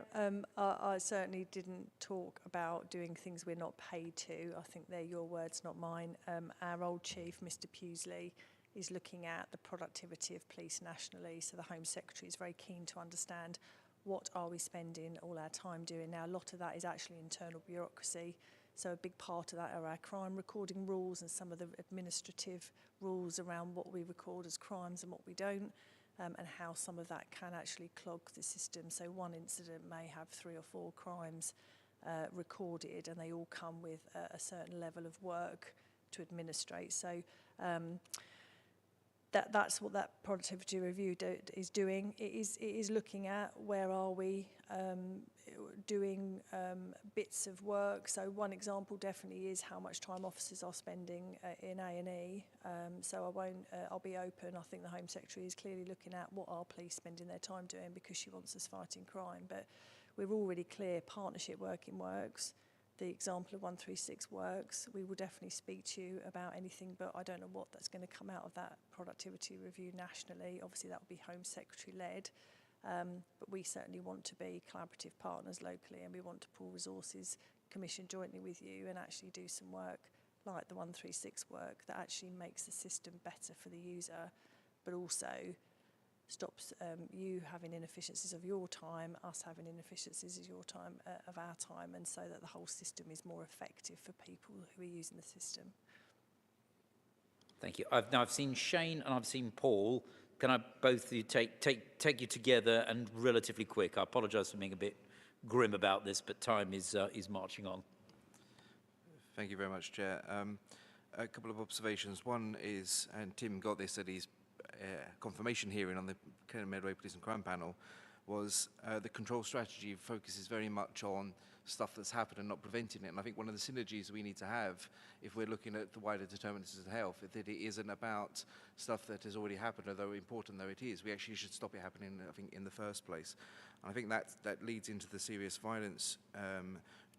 I certainly didn't talk about doing things we're not paid to. I think they're your words, not mine. Our old chief, Mr. Pewsley, is looking at the productivity of police nationally. So the Home Secretary is very keen to understand what are we spending all our time doing. Now, a lot of that is actually internal bureaucracy. So a big part of that are our crime recording rules and some of the administrative rules around what we record as crimes and what we don't. And how some of that can actually clog the system. So one incident may have 3 or 4 crimes recorded, and they all come with a certain level of work to administrate. So that's what that productivity review is doing. It is looking at where are we doing bits of work. So one example definitely is how much time officers are spending in A&E. So I won't, I'll be open. I think the Home Secretary is clearly looking at what are police spending their time doing because she wants us fighting crime. But we're already clear partnership working works. The example of 136 works. We will definitely speak to you about anything, but I don't know what that's going to come out of that productivity review nationally. Obviously, that will be Home Secretary led. But we certainly want to be collaborative partners locally, and we want to pool resources, commission jointly with you, and actually do some work like the 136 work that actually makes the system better for the user, but also stops you having inefficiencies of your time, us having inefficiencies of your time, of our time, and so that the whole system is more effective for people who are using the system. Thank you. I've seen Shane and I've seen Paul. Can I both of you take you together and relatively quick? I apologise for being a bit grim about this, but time is marching on. Thank you very much, Chair. A couple of observations. One is, and Tim got this at his confirmation hearing on the Medway Police and Crime Panel, was the control strategy focuses very much on stuff that's happened and not preventing it. And I think one of the synergies we need to have, if we're looking at the wider determinants of health, is that it isn't about stuff that has already happened, although important though it is. We actually should stop it happening, I think, in the first place. And I think that leads into the serious violence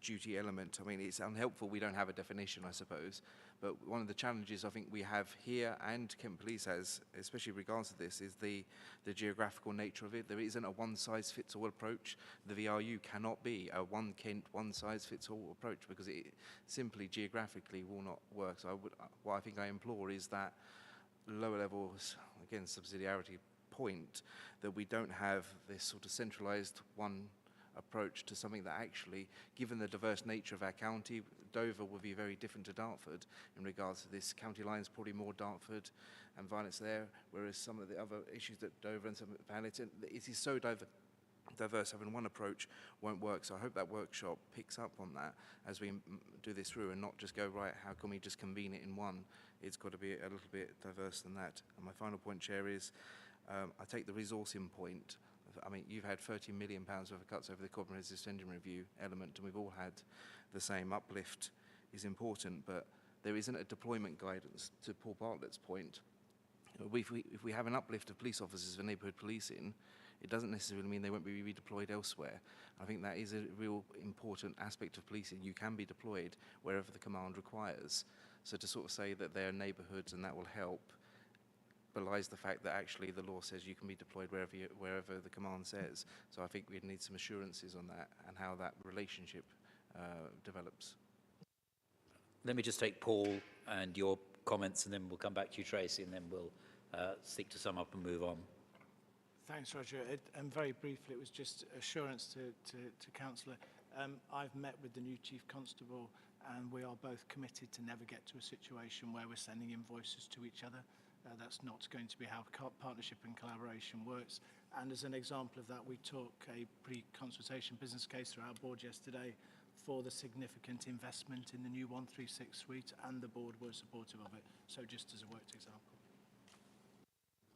duty element. I mean, it's unhelpful we don't have a definition, I suppose, but one of the challenges I think we have here and Kent Police has, especially in regards to this, is the geographical nature of it. There isn't a one-size-fits-all approach. The VRU cannot be a one Kent, one-size-fits-all approach because it simply geographically will not work. So what I think I implore is that lower levels, again, subsidiarity point, that we don't have this sort of centralised one approach to something that actually, given the diverse nature of our county, Dover will be very different to Dartford in regards to this. County line's probably more Dartford and violence there, whereas some of the other issues that Dover and some of it is so diverse, having one approach won't work. So I hope that workshop picks up on that as we do this through and not just go, right, how can we just convene it in one? It's got to be a little bit diverse than that. And my final point, Chair, is I take the resourcing point. I mean, you've had £30 million worth of cuts over the comprehensive spending review element, and we've all had the same. Uplift is important, but there isn't a deployment guidance. To Paul Bartlett's point, if we have an uplift of police officers for neighbourhood policing, it doesn't necessarily mean they won't be redeployed elsewhere. I think that is a real important aspect of policing. You can be deployed wherever the command requires. So to sort of say that there are neighbourhoods and that will help belies the fact that actually the law says you can be deployed wherever the command says. So I think we need some assurances on that and how that relationship develops. Let me just take Paul and your comments, and then we'll come back to you, Tracy, and then we'll seek to sum up and move on. Thanks, Roger. And very briefly, it was just assurance to Councillor. I've met with the new Chief Constable, and we are both committed to never get to a situation where we're sending invoices to each other. That's not going to be how partnership and collaboration works. And as an example of that, we took a pre-consultation business case through our board yesterday for the significant investment in the new 136 suite, and the board were supportive of it. So just as a worked example.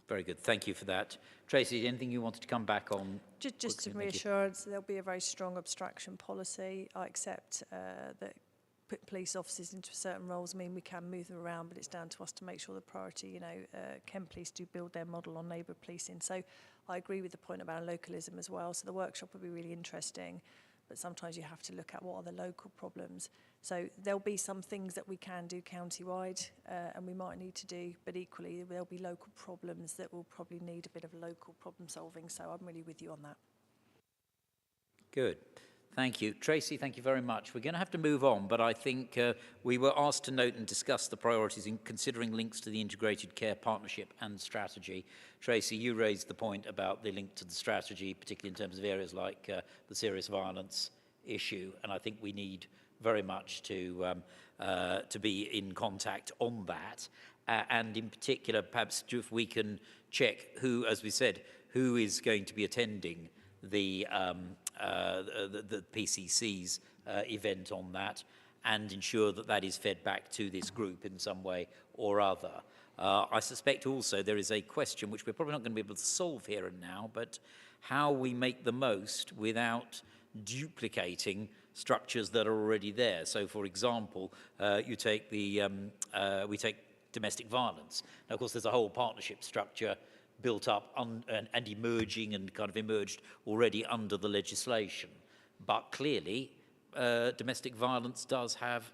Very good. Thank you for that. Tracy, anything you wanted to come back on? Just some reassurance, there'll be a very strong abstraction policy. I accept that put police officers into certain roles mean we can move them around, but it's down to us to make sure the priority, Kent Police do build their model on neighbour policing. So I agree with the point about localism as well. So the workshop will be really interesting, but sometimes you have to look at what are the local problems. So there'll be some things that we can do county-wide and we might need to do, but equally there'll be local problems that will probably need a bit of local problem solving. So I'm really with you on that. Good. Thank you. Tracy, thank you very much. We're going to have to move on, but I think we were asked to note and discuss the priorities in considering links to the integrated care partnership and strategy. Tracy, you raised the point about the link to the strategy, particularly in terms of areas like the serious violence issue, and I think we need very much to be in contact on that. And in particular, perhaps if we can check who, as we said, who is going to be attending the PCC's event on that, and ensure that that is fed back to this group in some way or other. I suspect also there is a question which we're probably not going to be able to solve here and now, but how we make the most without duplicating structures that are already there. So, for example, we take domestic violence. Now, of course, there's a whole partnership structure built up and emerging and kind of emerged already under the legislation. But clearly, domestic violence does have,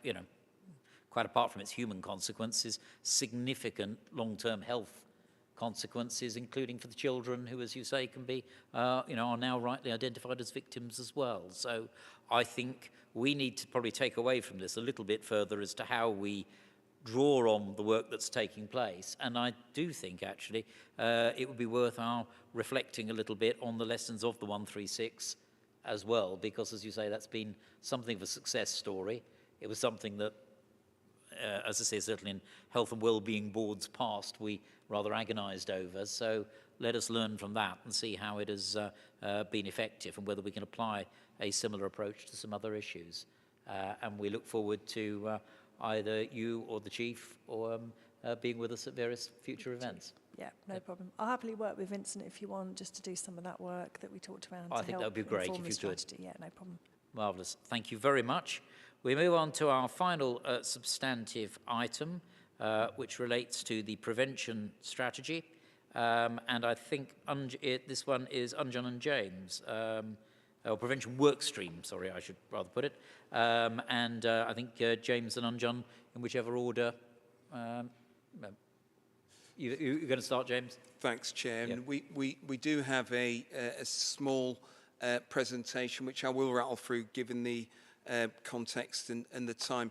quite apart from its human consequences, significant long-term health consequences, including for the children who, as you say, can be, are now rightly identified as victims as well. So I think we need to probably take away from this a little bit further as to how we draw on the work that's taking place. And I do think, actually, it would be worth our reflecting a little bit on the lessons of the 136 as well, because, as you say, that's been something of a success story. It was something that, as I say, certainly in health and wellbeing boards past, we rather agonised over. So let us learn from that and see how it has been effective and whether we can apply a similar approach to some other issues. And we look forward to either you or the Chief or being with us at various future events. Yeah, no problem. I'll happily work with Vincent if you want, just to do some of that work that we talked about. I think that would be great if you could. Yeah, no problem. Marvellous. Thank you very much. We move on to our final substantive item, which relates to the prevention strategy. And I think this one is Anjan and James, or prevention work stream, sorry, I should rather put it. And I think James and Anjan, in whichever order. You're going to start, James? Thanks, Chair. Yeah. We do have a small presentation, which I will rattle through, given the context and the time.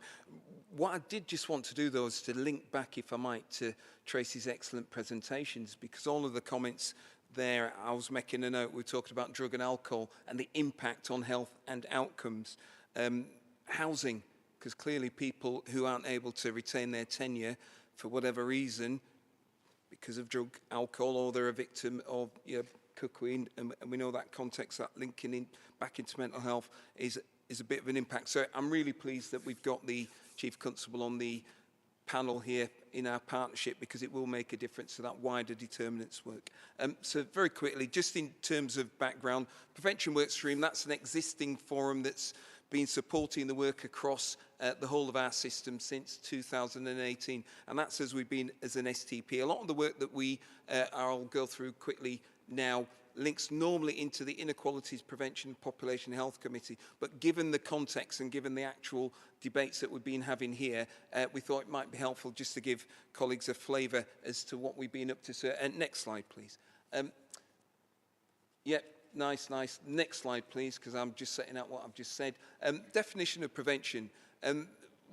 What I did just want to do, though, is to link back, if I might, to Tracy's excellent presentations, because all of the comments there, I was making a note, we talked about drug and alcohol and the impact on health and outcomes. Housing, because clearly people who aren't able to retain their tenure for whatever reason, because of drug, alcohol, or they're a victim of cocaine, and we know that context, that linking in back into mental health is a bit of an impact. So I'm really pleased that we've got the Chief Constable on the panel here in our partnership, because it will make a difference to that wider determinants work. So very quickly, just in terms of background, Prevention Workstream, that's an existing forum that's been supporting the work across the whole of our system since 2018, and that's as we've been as an STP. A lot of the work that I'll go through quickly now links normally into the Inequalities Prevention Population Health Committee, but given the context and given the actual debates that we've been having here, we thought it might be helpful just to give colleagues a flavour as to what we've been up to. So, next slide, please. Yep. Nice. Next slide, please, because I'm just setting out what I've just said. Definition of prevention.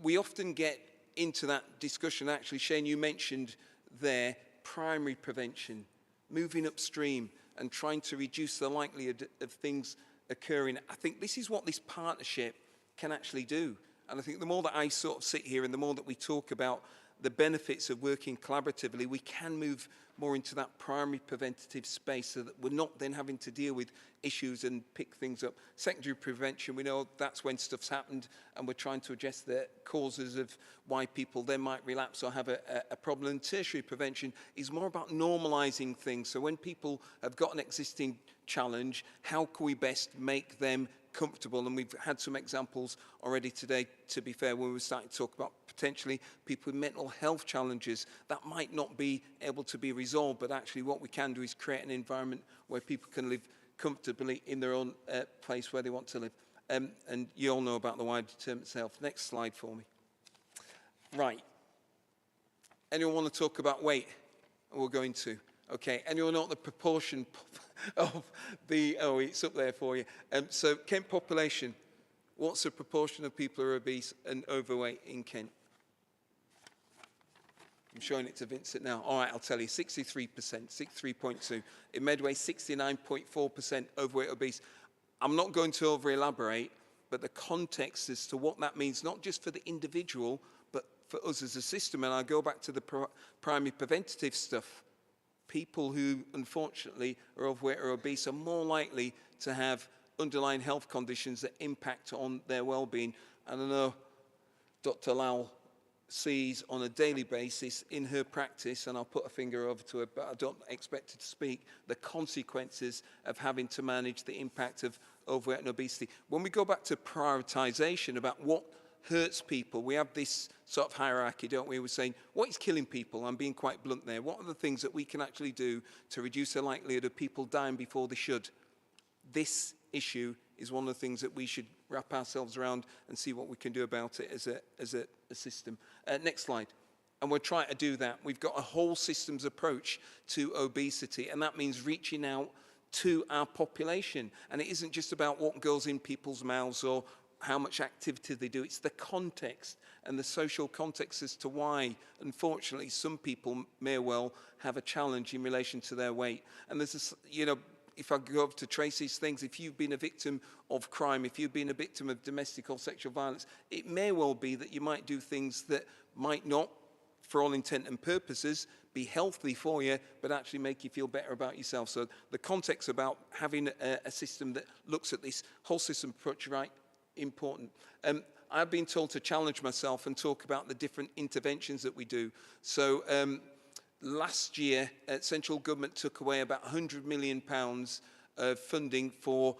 We often get into that discussion. Actually, Shane, you mentioned there primary prevention, moving upstream and trying to reduce the likelihood of things occurring. I think this is what this partnership can actually do. And I think the more that I sort of sit here and the more that we talk about the benefits of working collaboratively, we can move more into that primary preventative space so that we're not then having to deal with issues and pick things up. Secondary prevention, we know that's when stuff's happened and we're trying to address the causes of why people then might relapse or have a problem. And tertiary prevention is more about normalising things. So when people have got an existing challenge, how can we best make them comfortable? And we've had some examples already today, to be fair, when we were starting to talk about potentially people with mental health challenges that might not be able to be resolved, but actually what we can do is create an environment where people can live comfortably in their own place where they want to live. And you all know about the wider determinants of health. Next slide for me. Right. Anyone want to talk about weight? We're going to. Okay. Anyone know what the proportion of the... Oh, it's up there for you. So Kent population. What's the proportion of people who are obese and overweight in Kent? I'm showing it to Vincent now. All right, I'll tell you, 63%, 63.2. In Medway, 69.4% overweight, obese. I'm not going to over-elaborate, but the context as to what that means, not just for the individual, but for us as a system. And I go back to the primary preventative stuff. People who, unfortunately, are overweight or obese are more likely to have underlying health conditions that impact on their well-being. And I know Dr. Lowell sees on a daily basis in her practice, and I'll put a finger over to her, but I don't expect her to speak, the consequences of having to manage the impact of overweight and obesity. When we go back to prioritisation about what hurts people, we have this sort of hierarchy, don't we? We're saying, what is killing people? I'm being quite blunt there. What are the things that we can actually do to reduce the likelihood of people dying before they should? This issue is one of the things that we should wrap ourselves around and see what we can do about it as a system. Next slide. And we're trying to do that. We've got a whole systems approach to obesity, and that means reaching out to our population. And it isn't just about what goes in people's mouths or how much activity they do. It's the context and the social context as to why, unfortunately, some people may well have a challenge in relation to their weight. And there's this, you know, if I go over to trace these things, if you've been a victim of crime, if you've been a victim of domestic or sexual violence, it may well be that you might do things that might not, for all intent and purposes, be healthy for you, but actually make you feel better about yourself. So the context about having a system that looks at this whole system approach, right, important. I've been told to challenge myself and talk about the different interventions that we do. So last year, central government took away about £100 million of funding for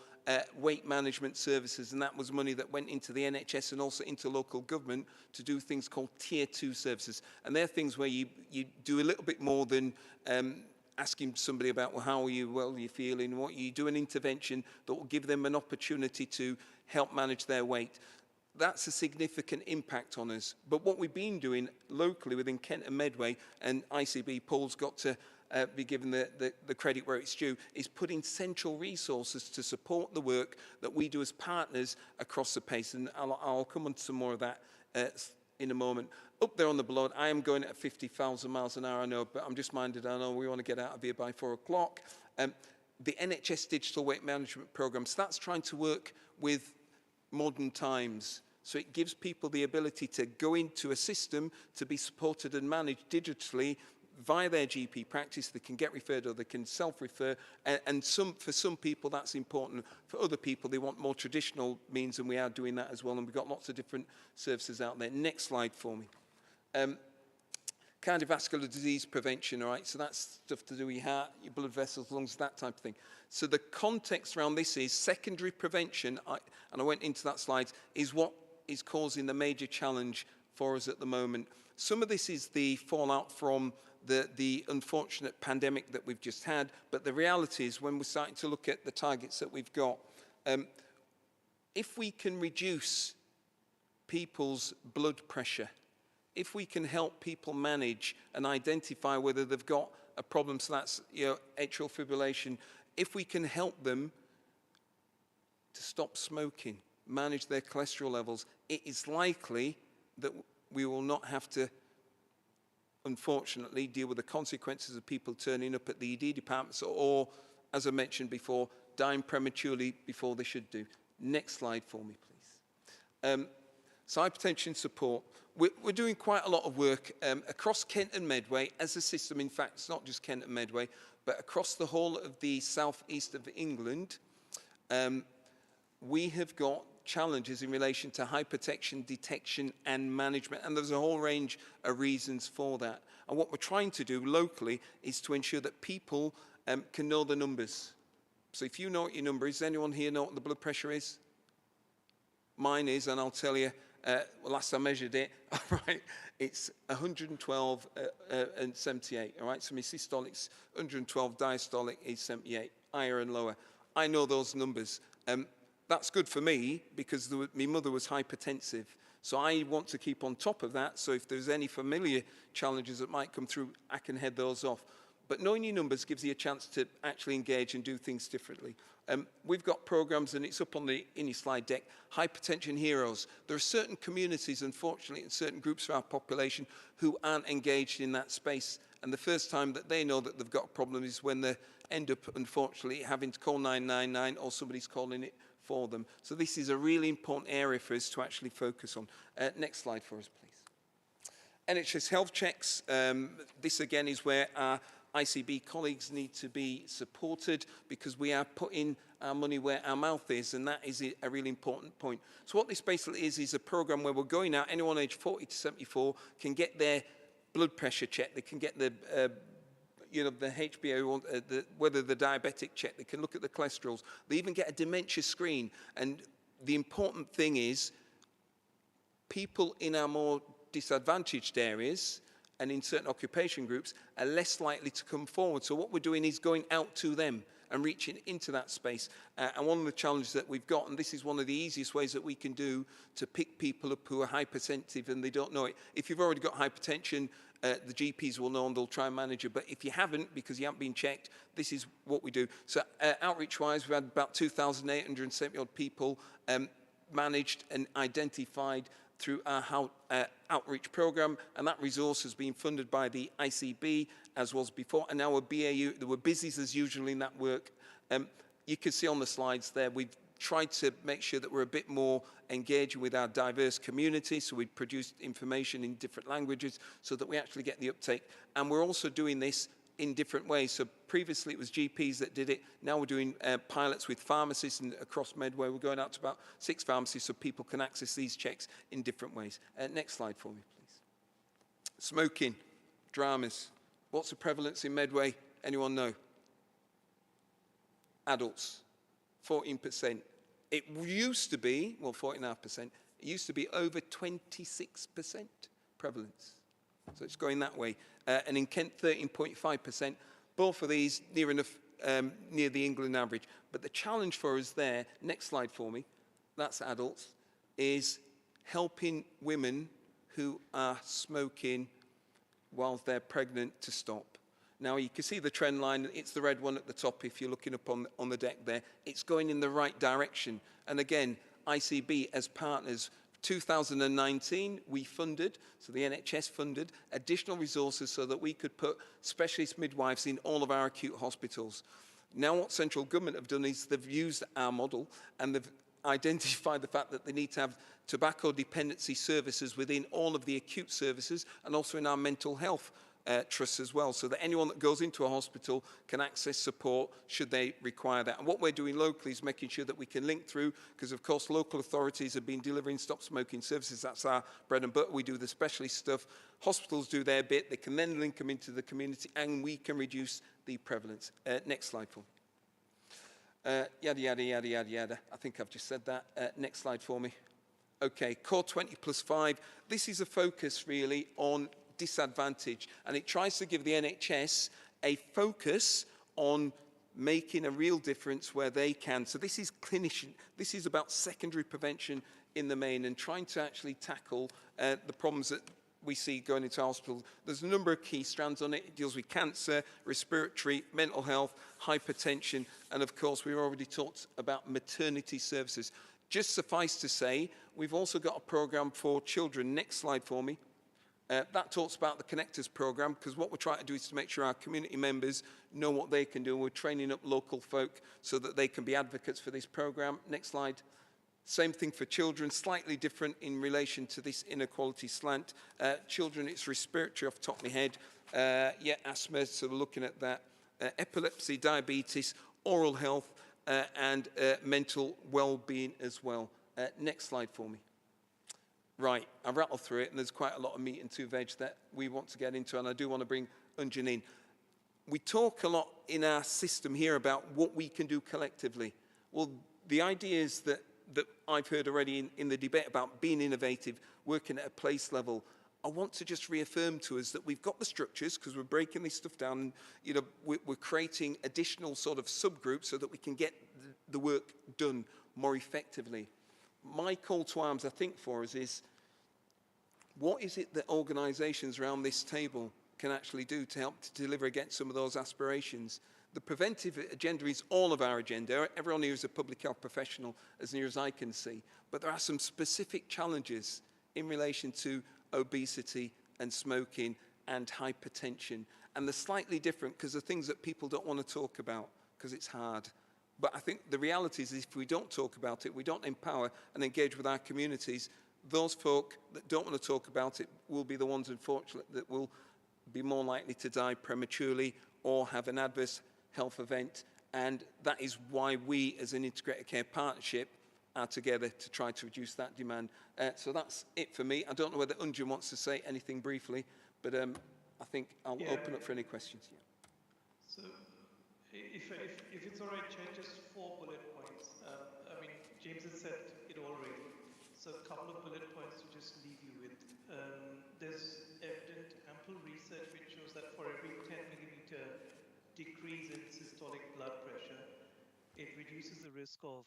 weight management services, and that was money that went into the NHS and also into local government to do things called Tier 2 services. And they're things where you do a little bit more than asking somebody about, well, how are you, well, are you feeling, what you do, an intervention that will give them an opportunity to help manage their weight. That's a significant impact on us. But what we've been doing locally within Kent and Medway, and ICB, Paul's got to be given the credit where it's due, is putting central resources to support the work that we do as partners across the pace. And I'll come on to some more of that in a moment. Up there on the board, I am going at 50,000 miles an hour, I know, but I'm just minded, I know we want to get out of here by 4 o'clock. The NHS Digital Weight Management Programme, so that's trying to work with modern times. So it gives people the ability to go into a system to be supported and managed digitally via their GP practice. They can get referred or they can self-refer. And for some people, that's important. For other people, they want more traditional means, and we are doing that as well. And we've got lots of different services out there. Next slide for me. Cardiovascular disease prevention, all right? So that's stuff to do with your heart, your blood vessels, lungs, that type of thing. So the context around this is secondary prevention, and I went into that slide, is what is causing the major challenge for us at the moment. Some of this is the fallout from the unfortunate pandemic that we've just had, but the reality is when we're starting to look at the targets that we've got, if we can reduce people's blood pressure, if we can help people manage and identify whether they've got a problem, so that's, you know, atrial fibrillation, if we can help them to stop smoking, manage their cholesterol levels, it is likely that we will not have to, unfortunately, deal with the consequences of people turning up at the ED departments or, as I mentioned before, dying prematurely before they should do. Next slide for me, please. So hypertension support. We're doing quite a lot of work across Kent and Medway as a system. In fact, it's not just Kent and Medway, but across the whole of the southeast of England. We have got challenges in relation to hypertension detection and management, and there's a whole range of reasons for that. And what we're trying to do locally is to ensure that people can know the numbers. So if you know what your number is, does anyone here know what the blood pressure is? Mine is, and I'll tell you, well, last I measured it, all right, it's 112 and 78, all right? So my systolic's 112, diastolic is 78, higher and lower. I know those numbers. That's good for me because my mother was hypertensive. So I want to keep on top of that. So if there's any familiar challenges that might come through, I can head those off. But knowing your numbers gives you a chance to actually engage and do things differently. We've got programs, and it's up on in your slide deck, Hypertension Heroes. There are certain communities, unfortunately, and certain groups of our population who aren't engaged in that space. And the first time that they know that they've got a problem is when they end up, unfortunately, having to call 999 or somebody's calling it for them. So this is a really important area for us to actually focus on. Next slide for us, please. NHS health checks. This, again, is where our ICB colleagues need to be supported because we are putting our money where our mouth is, and that is a really important point. So what this basically is a program where we're going out, anyone aged 40 to 74 can get their blood pressure checked, they can get the you know, the HBO, whether the diabetic check, they can look at the cholesterols. They even get a dementia screen. And the important thing is people in our more disadvantaged areas and in certain occupation groups are less likely to come forward. So what we're doing is going out to them and reaching into that space. And one of the challenges that we've got, and this is one of the easiest ways that we can do to pick people up who are hypersensitive and they don't know it. If you've already got hypertension, the GPs will know and they'll try and manage it. But if you haven't, because you haven't been checked, this is what we do. So outreach-wise, we've had about 2,870 odd people managed and identified through our outreach program, and that resource has been funded by the ICB, as was before, and now we're BAU. There were busies as usual in that work. You can see on the slides there, we've tried to make sure that we're a bit more engaging with our diverse community, so we've produced information in different languages so that we actually get the uptake. And we're also doing this in different ways. So previously it was GPs that did it. Now we're doing pilots with pharmacists, and across Medway we're going out to about 6 pharmacies so people can access these checks in different ways. Next slide for me, please. Smoking, dramas. What's the prevalence in Medway? Anyone know? Adults, 14%. It used to be, well, 14.5%. It used to be over 26% prevalence. So it's going that way. And in Kent, 13.5%. Both of these near enough near the England average. But the challenge for us there, next slide for me, that's adults, is helping women who are smoking while they're pregnant to stop. Now, you can see the trend line. It's the red one at the top if you're looking up on the deck there. It's going in the right direction. And again, ICB as partners, 2019, we funded, so the NHS funded, additional resources so that we could put specialist midwives in all of our acute hospitals. Now what central government have done is they've used our model and they've identified the fact that they need to have tobacco dependency services within all of the acute services and also in our mental health trusts as well, so that anyone that goes into a hospital can access support should they require that. And what we're doing locally is making sure that we can link through, because of course local authorities have been delivering stop smoking services. That's our bread and butter. We do the specialist stuff. Hospitals do their bit. They can then link them into the community and we can reduce the prevalence. Next slide, Paul. Yada, yada, yada, yada, yada. I think I've just said that. Next slide for me. Okay, Core 20+5. This is a focus really on disadvantage, and it tries to give the NHS a focus on making a real difference where they can. So this is clinician, this is about secondary prevention in the main and trying to actually tackle the problems that we see going into hospital. There's a number of key strands on it. It deals with cancer, respiratory, mental health, hypertension, and of course we've already talked about maternity services. Just suffice to say, we've also got a program for children. Next slide for me. That talks about the Connectors program, because what we're trying to do is to make sure our community members know what they can do, and we're training up local folk so that they can be advocates for this program. Next slide. Same thing for children, slightly different in relation to this inequality slant. Children, it's respiratory off the top of my head. Yeah, asthma, so we're looking at that. Epilepsy, diabetes, oral health, and mental well-being as well. Next slide for me. Right, I rattled through it, and there's quite a lot of meat and two veg that we want to get into, and I do want to bring Unjan in. We talk a lot in our system here about what we can do collectively. Well, the ideas that I've heard already in the debate about being innovative, working at a place level, I want to just reaffirm to us that we've got the structures, because we're breaking this stuff down, and, you know, we're creating additional sort of subgroups so that we can get the work done more effectively. My call to arms, I think, for us is, what is it that organisations around this table can actually do to help to deliver against some of those aspirations? The preventive agenda is all of our agenda. Everyone here is a public health professional, as near as I can see. But there are some specific challenges in relation to obesity and smoking and hypertension. And they're slightly different because they're things that people don't want to talk about because it's hard. But I think the reality is, if we don't talk about it, we don't empower and engage with our communities, those folk that don't want to talk about it will be the ones, unfortunately, that will be more likely to die prematurely or have an adverse health event. And that is why we, as an integrated care partnership, are together to try to reduce that demand. So that's it for me. I don't know whether Unjan wants to say anything briefly, but I think I'll open up for any questions. Yeah. So if it's all right, Chair, just 4 bullet points. I mean, James has said it already. So a couple of bullet points to just leave you with. There's evident ample research which shows that for every 10 millimeter decrease in systolic blood pressure, it reduces the risk of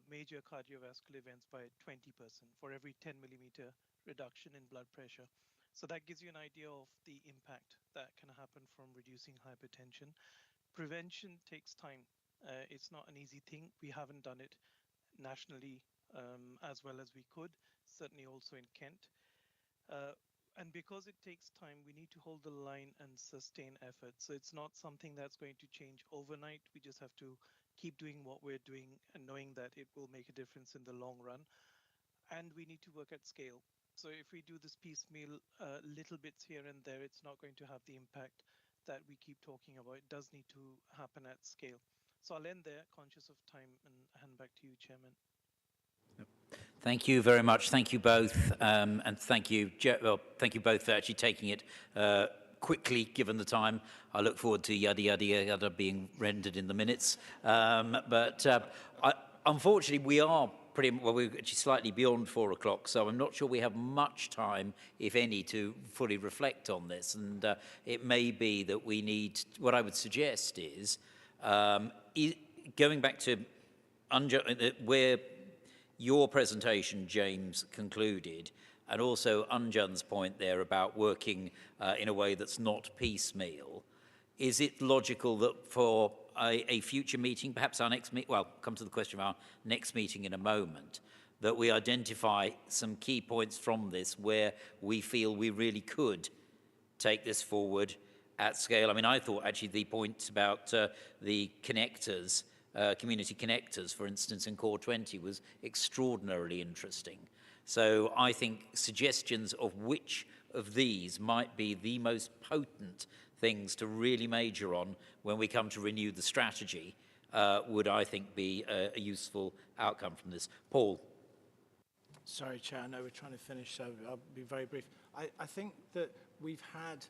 major cardiovascular events by 20% for every 10 millimeter reduction in blood pressure. So that gives you an idea of the impact that can happen from reducing hypertension. Prevention takes time. It's not an easy thing. We haven't done it nationally as well as we could, certainly also in Kent. And because it takes time, we need to hold the line and sustain effort. So it's not something that's going to change overnight. We just have to keep doing what we're doing and knowing that it will make a difference in the long run. And we need to work at scale. So if we do this piecemeal little bits here and there, it's not going to have the impact that we keep talking about. It does need to happen at scale. So I'll end there, conscious of time, and hand back to you, Chairman. Thank you very much. Thank you both, and thank you both for actually taking it quickly, given the time. I look forward to yada yada yada being rendered in the minutes. Unfortunately, we are we're actually slightly beyond 4 o'clock, so I'm not sure we have much time, if any, to fully reflect on this. And it may be that we need. What I would suggest is going back to where your presentation, James, concluded, and also Anjan's point there about working in a way that's not piecemeal. Is it logical that for a future meeting, perhaps our next meeting, well, come to the question of our next meeting in a moment, that we identify some key points from this where we feel we really could take this forward at scale? I mean, I thought actually the points about the connectors, community connectors, for instance, in Core 20 was extraordinarily interesting. So I think suggestions of which of these might be the most potent things to really major on when we come to renew the strategy would, I think, be a useful outcome from this. Paul. Sorry, Chair, I know we're trying to finish, so I'll be very brief. I think that we've had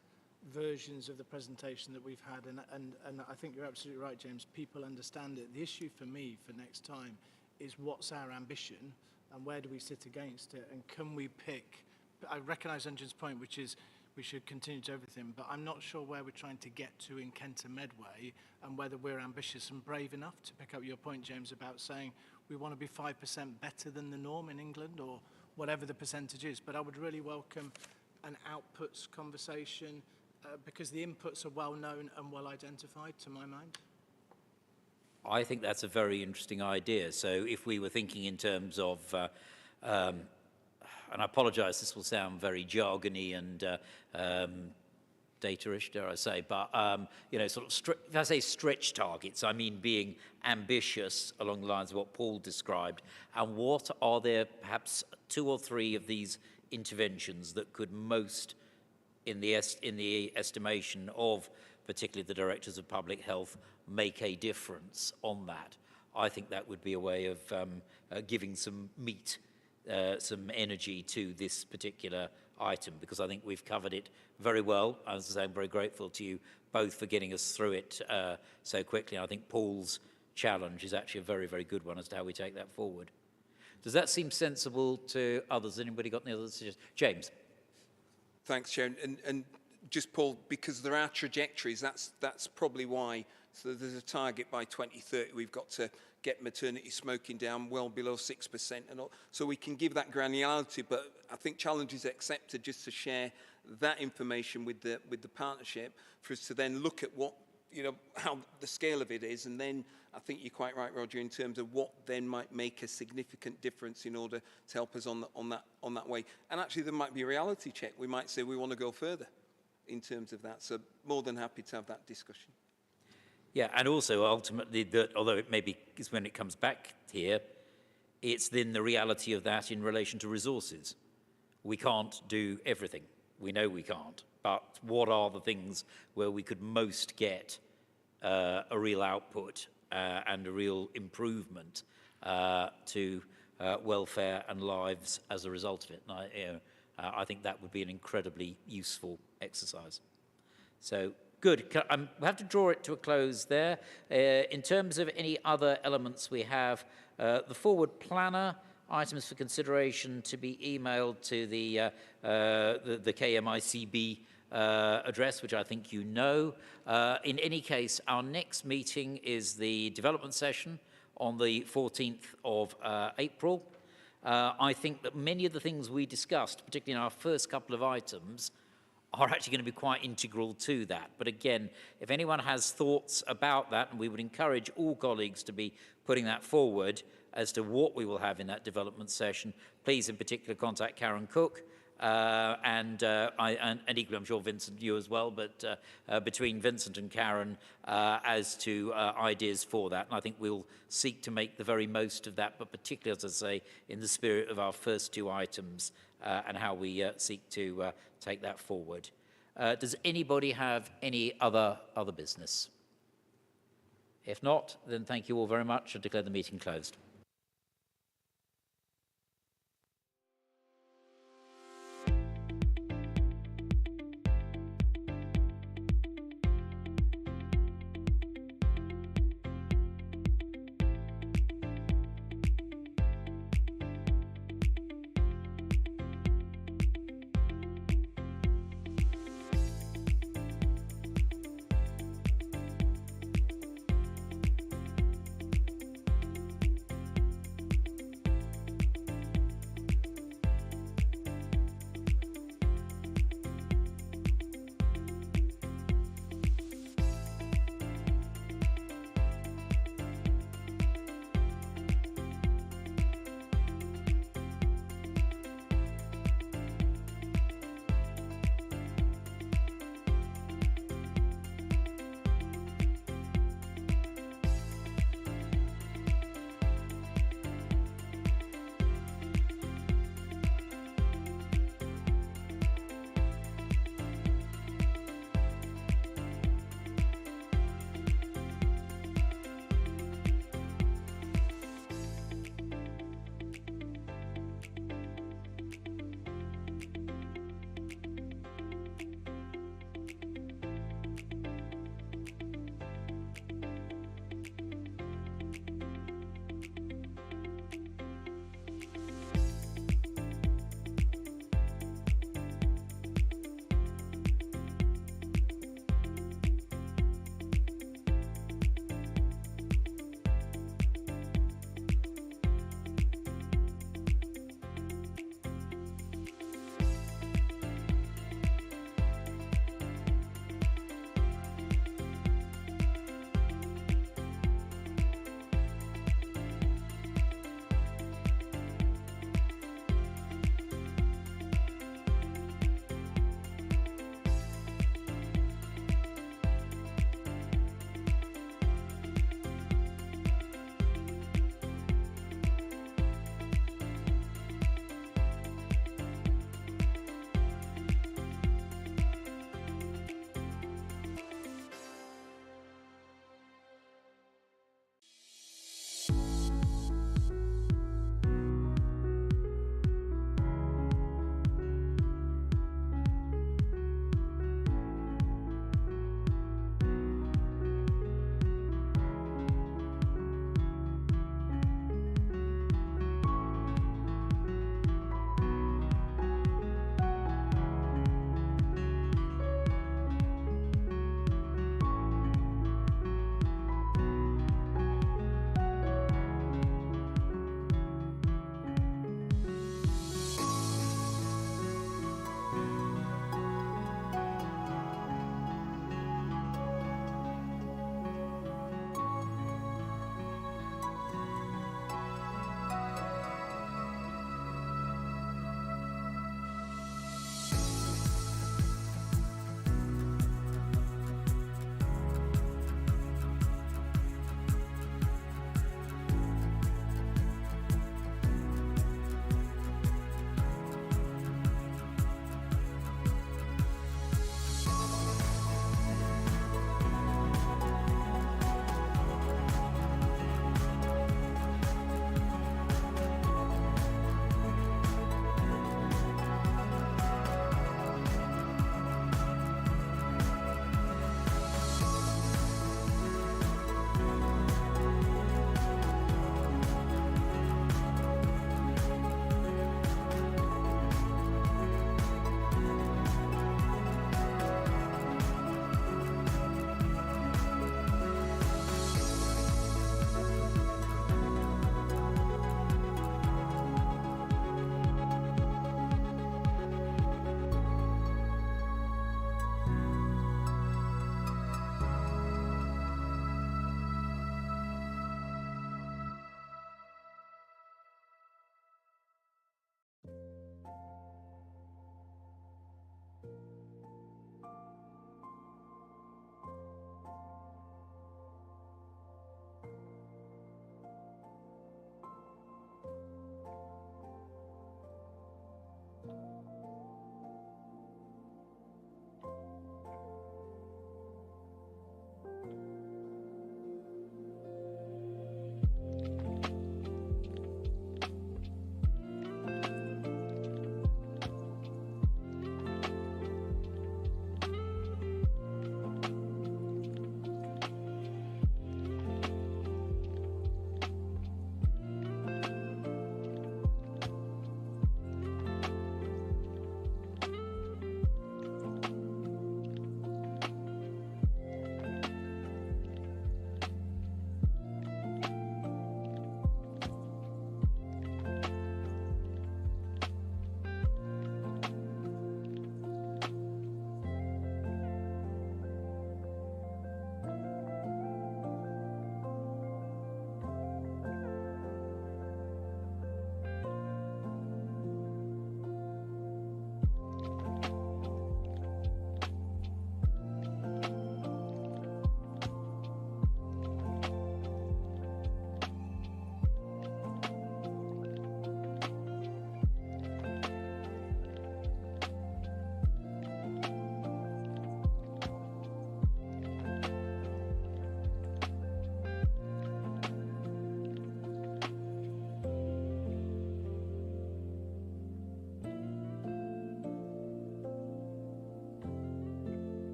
versions of the presentation that we've had, and I think you're absolutely right, James. People understand it. The issue for me for next time is what's our ambition and where do we sit against it, and can we pick. I recognise Anjan's point, which is we should continue to everything, but I'm not sure where we're trying to get to in Kent and Medway and whether we're ambitious and brave enough to pick up your point, James, about saying we want to be 5% better than the norm in England or whatever the percentage is. But I would really welcome an outputs conversation because the inputs are well known and well identified to my mind. I think that's a very interesting idea. So if we were thinking in terms of, and I apologise, this will sound very jargony and data-ish, dare I say, but you know, sort of if I say stretch targets, I mean being ambitious along the lines of what Paul described. And what are there perhaps 2 or 3 of these interventions that could most, in the estimation of particularly the directors of public health, make a difference on that? I think that would be a way of giving some meat, some energy to this particular item, because I think we've covered it very well. As I say, I'm very grateful to you both for getting us through it so quickly. I think Paul's challenge is actually a very, very good one as to how we take that forward. Does that seem sensible to others? Anybody got any other suggestions? James. Thanks, Chair. And just, Paul, because there are trajectories, that's probably why. So there's a target by 2030. We've got to get maternity smoking down well below 6% and all. So we can give that granularity, but I think challenge is accepted just to share that information with the partnership for us to then look at what, you know, how the scale of it is. And then I think you're quite right, Roger, in terms of what then might make a significant difference in order to help us on that way. And actually there might be a reality check. We might say we want to go further in terms of that. So more than happy to have that discussion. Yeah, and also ultimately that, although it maybe is when it comes back here, it's then the reality of that in relation to resources. We can't do everything. We know we can't. But what are the things where we could most get a real output and a real improvement to welfare and lives as a result of it? And I think that would be an incredibly useful exercise. So Good. We have to draw it to a close there. In terms of any other elements we have, the forward planner, items for consideration to be emailed to the KMICB address, which I think you know. In any case, our next meeting is the development session on the 14th of April. I think that many of the things we discussed, particularly in our first couple of items, are actually going to be quite integral to that. But again, if anyone has thoughts about that, and we would encourage all colleagues to be putting that forward as to what we will have in that development session, please in particular contact Karen Cook, and equally I'm sure Vincent, you as well, but between Vincent and Karen as to ideas for that. And I think we'll seek to make the very most of that, but particularly, as I say, in the spirit of our first two items and how we seek to take that forward. Does anybody have any other business? If not, then thank you all very much and declare the meeting closed.